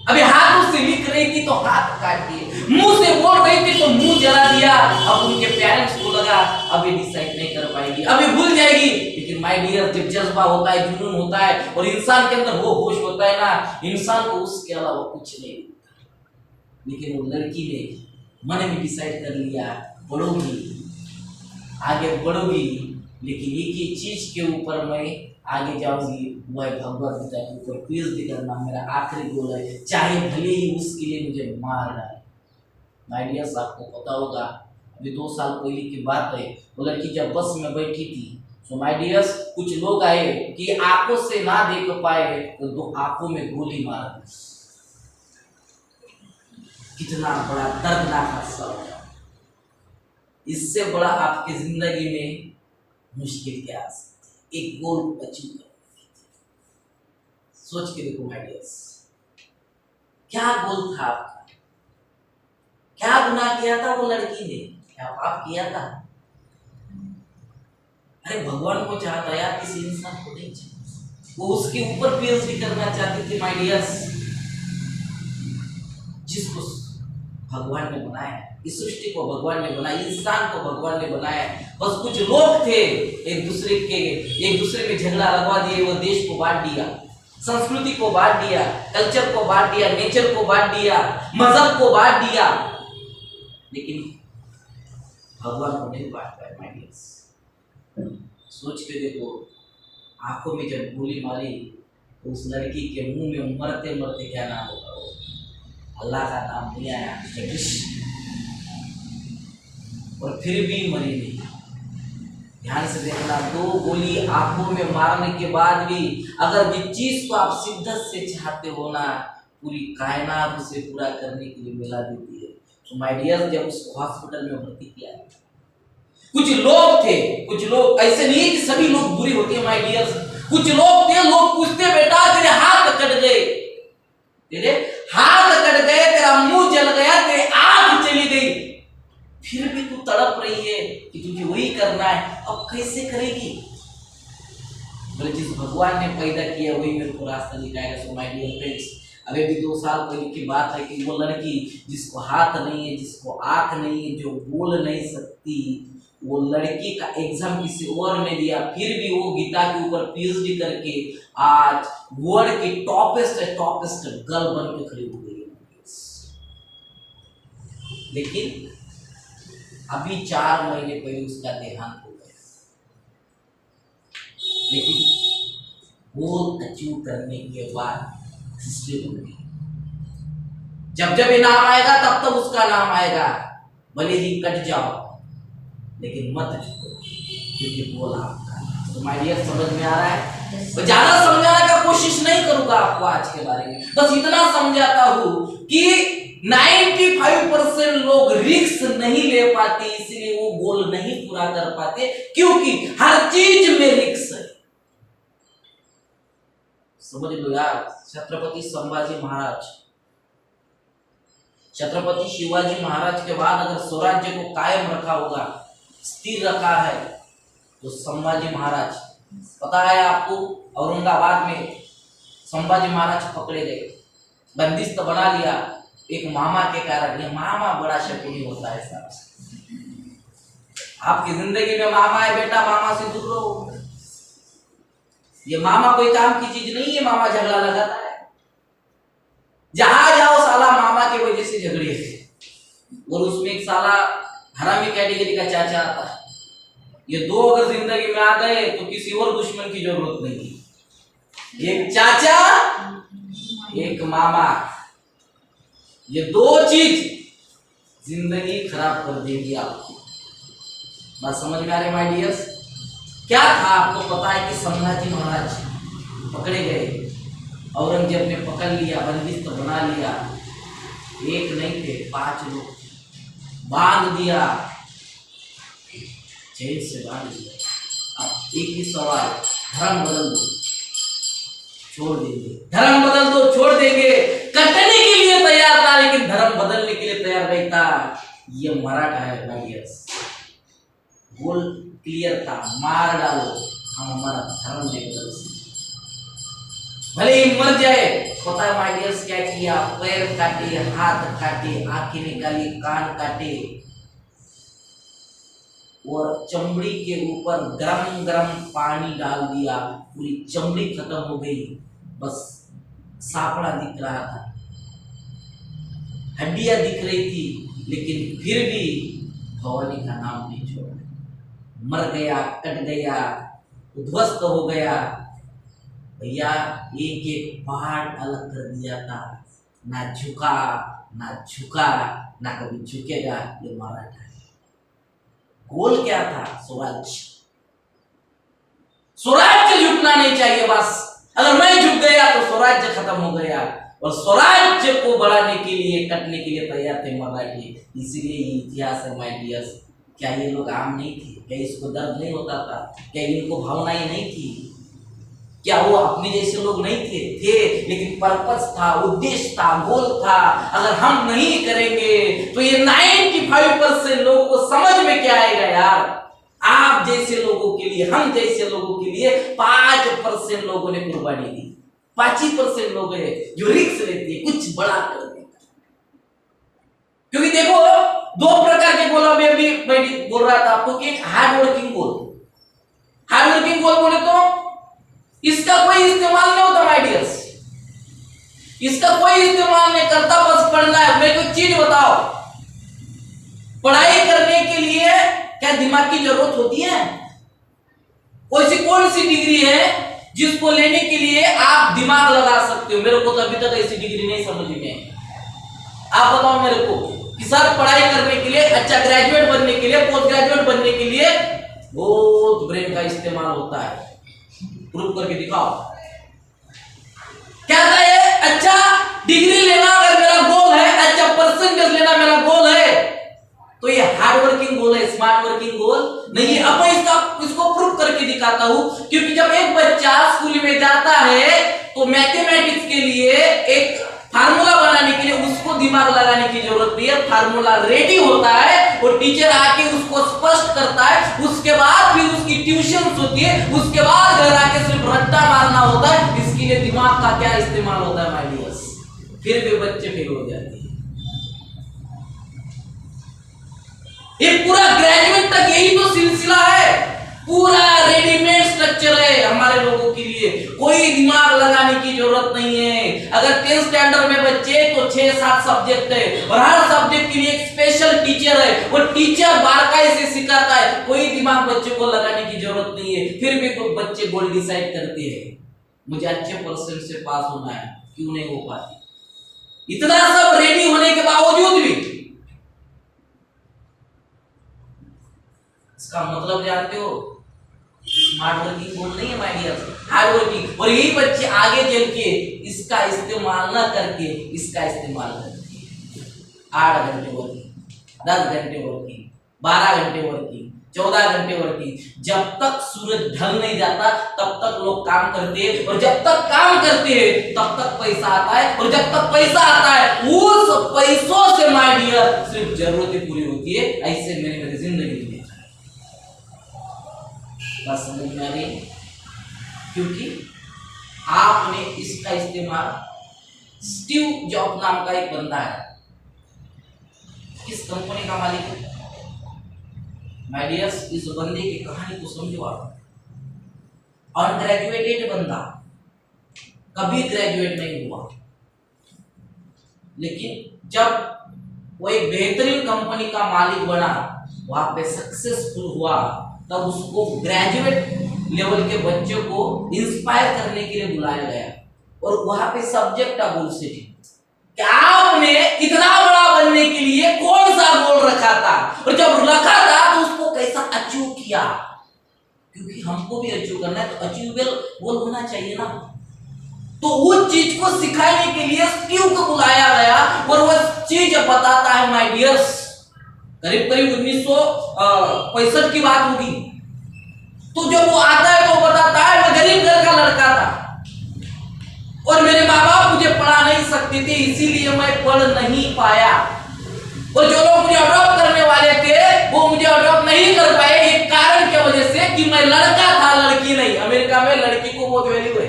अभी हाथ उससे लिख रही थी तो हाथ काट दिए, मुंह से बोल रही थी तो मुंह जला दिया। अब उनके पेरेंट्स को लगा अभी डिसाइड नहीं कर पाएगी, अभी भूल जाएगी। लेकिन माय डियर, जब जज्बा होता है, जुनून होता है, और इंसान के अंदर वो होश होता है ना, इंसान को उसके अलावा कुछ नहीं होता। लेकिन वो लड़की ने मन में डिसाइड कर लिया, पढ़ूंगी, आगे बढ़ूंगी, लेकिन एक ही चीज के ऊपर मैं आगे जाऊंगी, वो है भगवत गीता के ऊपर पीएचडी करना मेरा आखिरी गोल है, चाहे भले ही उसके लिए मुझे मार डाले। माय डियर्स, आपको पता होगा अभी 2 साल पहले की बात है, वो लड़की जब बस में बैठी थी, तो माय डियर्स कुछ लोग आए कि आंखों से ना देख पाए तो 2 आंखों में गोली मार दी। कितना बड़ा दर्दनाक हादसा होगा, इससे बड़ा आपकी जिंदगी में मुश्किल क्या आ सकती है, एक गोल अचीव करने। सोच के देखो माय डियर्स, क्या गोल था आपका, क्या गुनाह किया था वो लड़की ने, क्या पाप किया था? अरे भगवान को चाहता यार, किसी इंसान को नहीं चाहता। वो उसके ऊपर पीएचडी करना चाहती थी माय डियर्स, भगवान ने बनाया, इस सृष्टि को भगवान ने बनाया, इंसान को भगवान ने बनाया। बस कुछ लोग थे एक दूसरे में झगड़ा लगवा दिए, वो देश को बांट दिया, संस्कृति को बांट दिया, कल्चर को बांट दिया, नेचर को बांट दिया, मजहब को बांट दिया, लेकिन भगवान को नहीं बांट पाए। माय डियर्स, सोच के देखो, आंखों में जब गोली मारी तो उस लड़की के मुंह में मरते मरते क्या नाम होगा? वो अल्लाह का नाम नहीं आया, कृष्ण, और फिर भी मरी नहीं। ध्यान से देखना, 2 गोली आंखों में मारने के बाद भी अगर जिस चीज को आप शिद्दत से चाहते हो ना, पूरी कायनात उसे पूरा करने के लिए मिला देती है। तो माय डियर, जब उसको हॉस्पिटल में भर्ती किया, कुछ लोग थे, कुछ लोग, ऐसे नहीं है कि सभी लोग बुरे होते हैं माय डियर, कुछ लोग थे, लोग पूछते बेटा तेरे हाथ कट गए, तेरे हाथ कट गए, तेरा मुंह जल गया, तेरी आंख चली गई, फिर भी तू तड़प रही है कि तुझे वही करना है, अब कैसे करेगी? बोले जिस भगवान ने पैदा किया वही मेरे को रास्ता दिखाएगा। सो माय डियर फ्रेंड्स, अभी भी 2 साल पहले की बात है कि वो लड़की जिसको हाथ नहीं है, जिसको आंख नहीं है, जो बोल नहीं सकती, वो लड़की का एग्जाम किसी और ने दिया, फिर भी वो गीता के ऊपर पीएचडी करके आज वर्ल्ड की टॉपेस्ट गर्ल बन के खड़ी हो गई है। लेकिन अभी 4 महीने पहले उसका देहांत हो गया, लेकिन गोल अचीव करने के बाद हिस्ट्री बन गई। जब ये नाम आएगा तब तक उसका नाम आएगा, भले ही कट जाओ लेकिन मत झुको, क्योंकि बोल आपका। तो माय डियर, समझ में आ रहा है? मैं ज्यादा समझाने का कोशिश नहीं करूंगा आपको आज के बारे में, बस इतना समझाता हूं कि 95% लोग रिस्क नहीं ले पाते, इसलिए वो गोल नहीं पूरा कर पाते, क्योंकि हर चीज में रिस्क है। समझ लो यार, छत्रपति संभाजी महाराज, छत्रपति शिवाजी महाराज के बाद अगर स्वराज्य को कायम रखा होगा, स्थिर रखा है, तो संभाजी महाराज, पता है आपको, औरंगाबाद में संभाजी महाराज पकड़े गए, बंदिस्त बना लिया एक मामा के कारण। ये मामा बड़ा शकुनी होता है साहब। आपकी जिंदगी में मामा है बेटा, मामा से दूर रहो। ये मामा कोई काम की चीज नहीं है, मामा झगड़ा लगाता है, जहां जाओ साला मामा की वजह से झगड़े है। और उसमें एक साला हरामी कैटेगरी का चाचा आता है। ये 2 अगर जिंदगी में आ गए तो किसी और दुश्मन की जरूरत नहीं। एक चाचा, एक मामा, ये 2 चीज जिंदगी खराब कर देगी आपकी। बात समझ में आ रही माय डियर्स? क्या था आपको पता है कि संभाजी महाराज पकड़े गए, औरंगजेब ने पकड़ लिया, बंदिस्त बना लिया, एक नहीं थे 5 लोग, बांध दिया, जेल से बांध दिया। अब एक ही सवाल, धर्म बदल दो छोड़ देंगे, धर्म बदल दो छोड़ देंगे, कटने के लिए तैयार था लेकिन धर्म बदलने के लिए तैयार नहीं था। ये मराठा है भाइयर्स, गोल क्लियर था, मार डालो, हम हमारा धर्म नहीं बदल सकते, भले ही मर जाए। पता है माय डियर्स क्या किया? पैर काटे, हाथ काटे, आंखें निकाली, कान काटे, और चमड़ी के ऊपर गरम गरम पानी डाल दिया, पूरी चमड़ी खत्म हो गई, बस सापड़ा दिख रहा था, हड्डियां दिख रही थी, लेकिन फिर भी भवानी का नाम नहीं छोड़ा। मर गया, कट गया, उद्ध्वस्त हो गया। भैया एक एक पहाड़ अलग कर दिया था, ना झुका ना झुका, ना कभी झुकेगा। ये मराठा है। गोल क्या था? स्वराज्य। स्वराज्य झुकना नहीं चाहिए बस। अगर मैं झुक गया तो स्वराज्य खत्म हो गया, और स्वराज्य को बढ़ाने के लिए, कटने के लिए तैयार थे मराठी। इसीलिए ये इतिहास है माय डियर्स। क्या ये लोग आम नहीं थे? क्या इसको दर्द नहीं होता था? क्या इनको भावनाएं नहीं थी? क्या वो अपने जैसे लोग नहीं थे? लेकिन पर्पस था, उद्देश्य था, गोल था। अगर हम नहीं करेंगे तो ये 95% लोगों को समझ में क्या आएगा यार? आप जैसे लोगों के लिए, हम जैसे लोगों के लिए 5% लोगों ने कुर्बानी दी। 5% लोग हैं जो रिस्क लेते हैं कुछ बड़ा करने का, क्योंकि देखो दो प्रकार के गोल में भी मैं बोल रहा था आपको कि हार्ड वर्किंग गोल, हार्ड वर्किंग गोल बोले तो इसका कोई इस्तेमाल नहीं होता माय डियर्स, इसका कोई इस्तेमाल नहीं करता, बस पढ़ना है। मेरे को चीज बताओ, पढ़ाई करने के लिए क्या दिमाग की जरूरत होती है? कौन सी डिग्री है जिसको लेने के लिए आप दिमाग लगा सकते हो? मेरे को तो अभी तक ऐसी डिग्री नहीं समझ में। आप बताओ मेरे को कि सर पढ़ाई करने के लिए, अच्छा ग्रेजुएट बनने के लिए, पोस्ट ग्रेजुएट बनने के लिए बहुत ब्रेन का इस्तेमाल होता है, प्रूव करके दिखाओ। क्या है? अच्छा डिग्री लेना अगर मेरा गोल है, अच्छा परसेंटेज लेना मेरा गोल है, तो ये हार्ड वर्किंग गोल है, स्मार्ट वर्किंग गोल नहीं है। अब मैं इसको प्रूव करके दिखाता हूं, क्योंकि जब एक बच्चा स्कूल में जाता है तो मैथमेटिक्स के लिए एक फार्मूला बनाने के लिए उसको दिमाग लगाने की जरूरत नहीं है, फार्मूला रेडी होता है, वो टीचर आके उसको स्पष्ट करता है, उसके बाद फिर उसकी ट्यूशन होती है, उसके बाद घर आके सिर्फ रट्टा मारना होता है। इसके लिए दिमाग का क्या इस्तेमाल होता है माय डियर्स? फिर भी बच्चे फेल हो जाते हैं। ये पूरा ग्रेजुएट तक यही तो सिलसिला है, पूरा रेडीमेड स्ट्रक्चर है हमारे लोगों के लिए, कोई दिमाग लगाने की जरूरत नहीं है। अगर 10th स्टैंडर्ड में बच्चे तो 6-7 सब्जेक्ट है और हर सब्जेक्ट के लिए एक स्पेशल टीचर है, वो टीचर बारकाई से सिखाता है, कोई दिमाग बच्चे को लगाने की जरूरत नहीं है। फिर भी तो बच्चे गोल डिसाइड करते हैं, मुझे अच्छे परसेंट से पास होना है, क्यों नहीं हो पाती? इतना सब रेडी होने के बावजूद भी इसका मतलब जानते हो? स्मार्ट वर्किंग गोल नहीं है माय डियर, हार्ड वर्किंग। और यही बच्चे आगे चल के इसका इस्तेमाल ना करके इसका इस्तेमाल करते हैं। 8 घंटे वर्किंग, 10 घंटे वर्किंग, 12 घंटे वर्किंग, 14 घंटे वर्किंग, जब तक सूरज ढल नहीं जाता तब तक लोग काम करते हैं, और जब तक काम करते हैं तब तक पैसा आता है, और जब तक पैसा आता है उस पैसों से माय डियर सिर्फ जरूरतें पूरी होती है। ऐसे मैंने मेरी जिंदगी में बस समझ में आ रही, क्योंकि आपने इसका इस्तेमाल, स्टीव जॉब नाम का एक बंदा है, किस कंपनी का मालिक है माय डियर्स? इस बंदे की कहानी को समझो आप। अनग्रेजुएटेड बंदा, कभी ग्रेजुएट नहीं हुआ, लेकिन जब वो एक बेहतरीन कंपनी का मालिक बना, वहां पे सक्सेसफुल हुआ, तब उसको ग्रेजुएट लेवल के बच्चों को इंस्पायर करने के लिए बुलाया गया, और वहां पे सब्जेक्ट था गोल सेटिंग। क्या आपने इतना बड़ा बनने के लिए कौन सा गोल रखा था, और जब रखा था तो उसको कैसा अचीव किया? क्योंकि हमको भी अचीव करना है तो अचीवेबल गोल होना चाहिए ना। तो उस चीज को सिखाने के लिए स्टीव को बुलाया गया, और वह चीज बताता है माय डियर्स, करीब करीब 1965 की बात होगी। तो जब वो आता है तो बताता है मैं गरीब घर का लड़का था, और मेरे माँ बाप मुझे पढ़ा नहीं सकते थे, इसीलिए मैं पढ़ नहीं पाया, और जो लोग मुझे अडॉप्ट करने वाले थे वो मुझे अडॉप्ट नहीं कर पाए, एक कारण की वजह से कि मैं लड़का था, लड़की नहीं। अमेरिका में लड़की को बहुत वैल्यू है,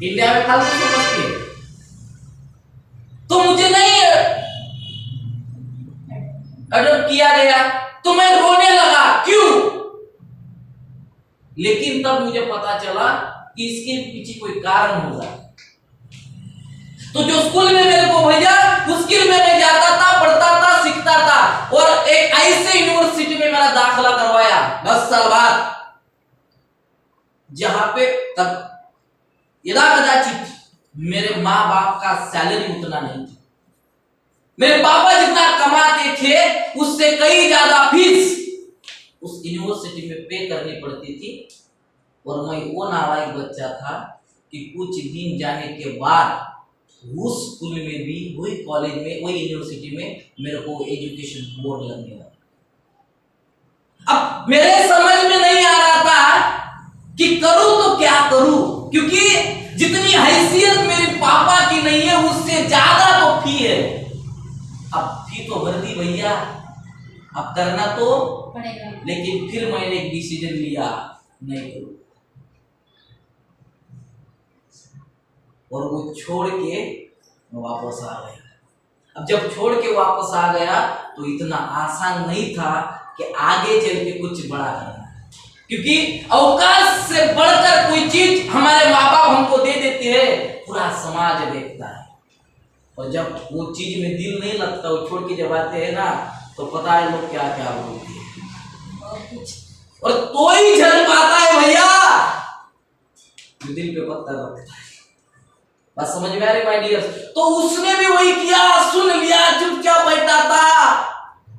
इंडिया में फालतू समझते हैं। तो मुझे नहीं अडॉप्ट किया गया, तो मैं रोने लगा, क्यों? लेकिन तब मुझे पता चला कि इसके पीछे कोई कारण होगा। तो जो स्कूल में मेरे को भेजा, उस स्कूल में मैं जाता था, पढ़ता था, सीखता था, और एक ऐसे यूनिवर्सिटी में मेरा दाखिला करवाया 10 साल बाद, जहां पे तक यदा कदाचित मेरे माँ बाप का सैलरी उतना नहीं था। मेरे पापा जितना कमाते थे उससे कई ज्यादा फीस उस यूनिवर्सिटी में पे करनी पड़ती थी, और मैं वो नालायक बच्चा था कि कुछ दिन जाने के बाद उस स्कूल में भी, वही कॉलेज में, वही यूनिवर्सिटी में मेरे को एजुकेशन बोर्ड लगने लगा। अब मेरे समझ में नहीं आ रहा था कि करूं तो क्या करूं, क्योंकि जितनी हैसियत मेरे पापा की नहीं है उससे ज्यादा तो फी है। अब फी तो भर दी भैया, अब करना तो पड़ेगा। लेकिन फिर मैंने एक डिसीजन लिया, नहीं करूं, और वो छोड़ के मैं वापस आ गया। अब जब छोड़ के वापस आ गया तो इतना आसान नहीं था कि आगे चल के कुछ बड़ा करना, क्योंकि अवकाश से बढ़कर कोई चीज हमारे माँ बाप हमको दे देते हैं, पूरा समाज देखता है, और जब वो चीज में दिल नहीं लगता, वो छोड़ के जब आते हैं ना, तो पता है लोग क्या क्या बोलते हैं, और तो ही झल पाता है भैया जो दिल पे पत्थर रखता है। बस समझ में आ रही माय डियर? तो उसने भी वही किया, सुन लिया, चुपचाप बैठा था,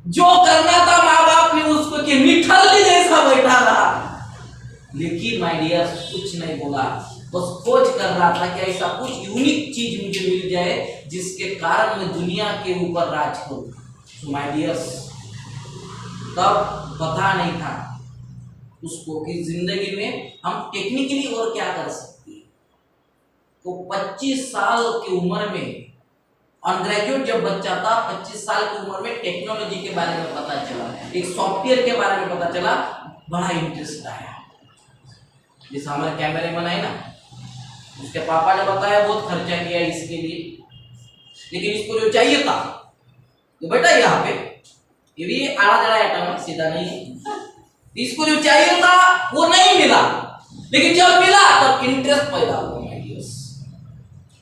जो करना था माँ बाप ने उसको कि निठल्ली जैसा बैठा रहा, लेकिन माय डियर कुछ नहीं बोला, बस खोज कर रहा था कि ऐसा कुछ यूनिक चीज मुझे मिल जाए जिसके कारण मैं दुनिया के ऊपर राज करूं। तो माय डियर्स तब पता नहीं था उसको कि जिंदगी में हम टेक्निकली और क्या कर सकते हैं। तो 25 साल की उम्र में अनग्रेजुएट जब बच्चा था, 25 साल की उम्र में टेक्नोलॉजी के बारे में पता चला, एक सॉफ्टवेयर के बारे में पता चला, बड़ा इंटरेस्ट आया। जैसे हमारे कैमरे बनाए ना, उसके पापा ने बताया बहुत खर्चा किया इसके लिए, लेकिन इसको जो चाहिए था, तो बेटा यहाँ पे ये भी आड़ा जड़ा आइटम है, सीधा नहीं है, इसको जो चाहिए था वो नहीं मिला, लेकिन जब मिला तब इंटरेस्ट पैदा हुआ।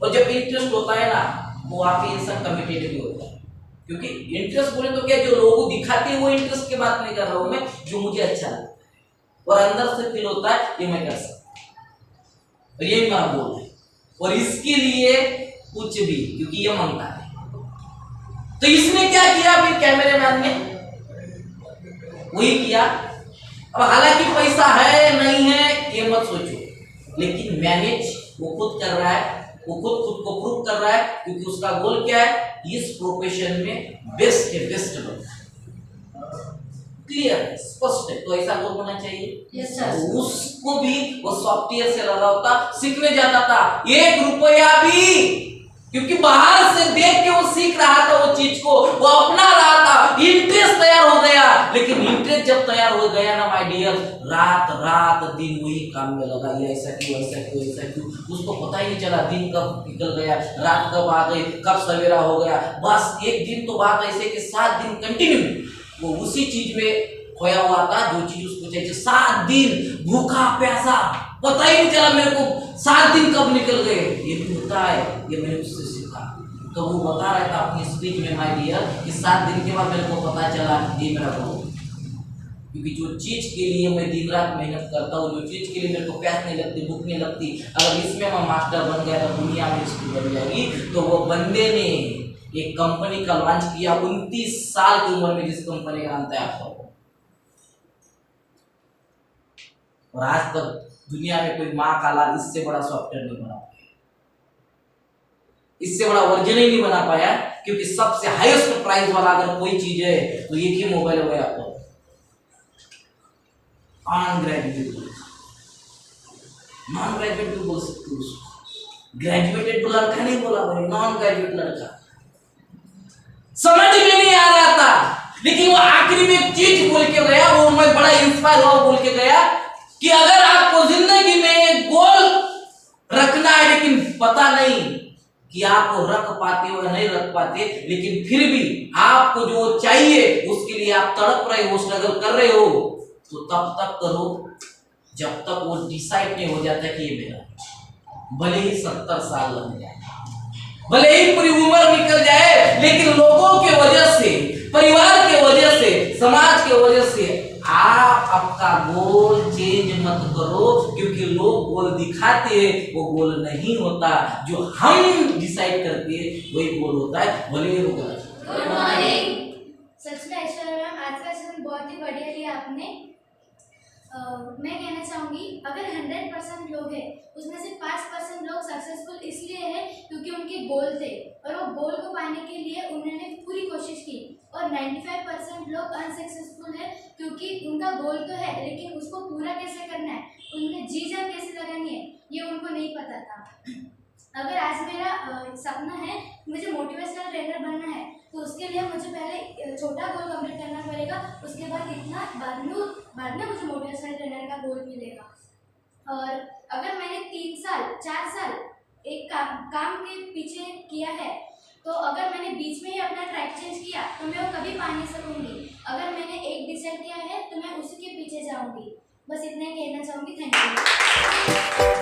और जब इंटरेस्ट होता है ना, वो आपके इंसान कमिटेड भी होता है, क्योंकि इंटरेस्ट बोले तो क्या, जो लोग दिखाते हैं वो इंटरेस्ट की बात नहीं कर रहा हूं मैं, जो मुझे अच्छा लगता है और अंदर से फील होता है ये मैं कर सकता हूं, और यही मेरा गोल है, और इसके लिए कुछ भी, क्योंकि ये मांगता है। तो इसने क्या किया, फिर कैमरेमैन ने वही किया। अब हालांकि पैसा है नहीं है ये मत सोचो, लेकिन मैनेज वो खुद कर रहा है, वो खुद को प्रूव कर रहा है, क्योंकि उसका गोल क्या है, इस प्रोफेशन में बेस्ट है, बेस्ट बनना। क्लियर है, स्पष्ट है, तो ऐसा गोल होना चाहिए। Yes, sir. तो उसको भी वो सॉफ्टवेयर से लगा होता, सीखने जाता था, 1 रुपया भी, क्योंकि बाहर से देख के वो सीख रहा था वो चीज को, वो अपना रहा था, इंटरेस्ट तैयार हो गया। लेकिन इंटरेस्ट जब तैयार हो गया ना माय डियर, रात रात दिन वही काम में लगा, ये ऐसा क्यों, ऐसा क्यों, ऐसा क्यों, उसको पता ही नहीं चला दिन कब निकल गया, रात कब आ गई, कब सवेरा हो गया। बस एक दिन तो बात ऐसे कि 7 दिन कंटिन्यू वो उसी चीज में खोया हुआ था, जो चीज उसको चाहिए। 7 दिन भूखा प्यासा, पता ही नहीं चला मेरे को 7 दिन कब निकल गए। ये भी होता है, ये मैंने उससे सीखा। तो वो बता रहा था अपनी स्पीच में माय डियर कि 7 दिन के बाद मेरे को पता चला ये मेरा गोल, क्योंकि जो चीज के लिए मैं दिन रात मेहनत करता हूँ, जो चीज के लिए मेरे को प्यास नहीं लगती, भूख नहीं लगती, अगर इसमें मैं मास्टर बन गया तो दुनिया में इसकी बन जाएगी। तो वो बंदे ने एक कंपनी का लॉन्च किया 29 साल की उम्र में, जिस कंपनी का नाम था आपको, और आज तक दुनिया में कोई माँ का लाल इससे बड़ा सॉफ्टवेयर नहीं बना पाया, इससे बड़ा वर्जन ही नहीं बना पाया, क्योंकि सबसे हाईएस्ट प्राइस वाला अगर कोई चीज है तो एक ही मोबाइल हो गया आपको, अनग्रेजुएट, नॉन ग्रेजुएट भी बोल सकते हो उसको, ग्रेजुएटेड तो लड़का नहीं बोला भाई, नॉन ग्रेजुएट लड़का। समझ में नहीं आ रहा था, लेकिन वो आखिरी में एक चीज बोल के गया, वो मैं बड़ा इंस्पायर हुआ, बोल के गया कि अगर आपको जिंदगी में गोल रखना है, लेकिन पता नहीं कि आप वो रख पाते हो या नहीं रख पाते, लेकिन फिर भी आपको जो चाहिए उसके लिए आप तड़प रहे हो, स्ट्रगल कर रहे हो, तो तब तक करो जब तक वो डिसाइड नहीं हो जाता कि ये मेरा, भले ही 70 साल लग जाए, भले ही पूरी उम्र निकल जाए, लेकिन लोगों के वजह से, परिवार के वजह से, समाज के वजह से आप आपका गोल चेंज मत करो, क्योंकि लोग गोल दिखाते हैं, वो गोल नहीं होता, जो हम डिसाइड करते हैं वही गोल होता है, भले ही वो गलत। Good morning. सच में ऐश्वर्या मैम, आज का सेशन बहुत ही बढ़िया लिया आपने। मैं कहना चाहूँगी, अगर 100% लोग हैं उसमें से 5% लोग सक्सेसफुल इसलिए है क्योंकि उनके गोल थे, और वो गोल को पाने के लिए उन्होंने पूरी कोशिश की, और 95% लोग अनसक्सेसफुल है क्योंकि उनका गोल तो है, लेकिन उसको पूरा कैसे करना है, उनमें जी जान कैसे लगानी है, ये उनको नहीं पता था। अगर आज मेरा सपना है मुझे मोटिवेशनल ट्रेनर बनना है, तो उसके लिए मुझे पहले छोटा गोल कंप्लीट करना पड़ेगा, उसके बाद इतना बाद में मुझे मोटिवेशनल ट्रेनर का गोल मिलेगा। और अगर मैंने 3 साल 4 साल एक काम के पीछे किया है, तो अगर मैंने बीच में ही अपना ट्रैक चेंज किया तो मैं वो कभी पा नहीं सकूंगी। अगर मैंने एक डिसाइड किया है तो मैं उसी के पीछे जाऊंगी। बस इतना ही कहना चाहूंगी। Thank you.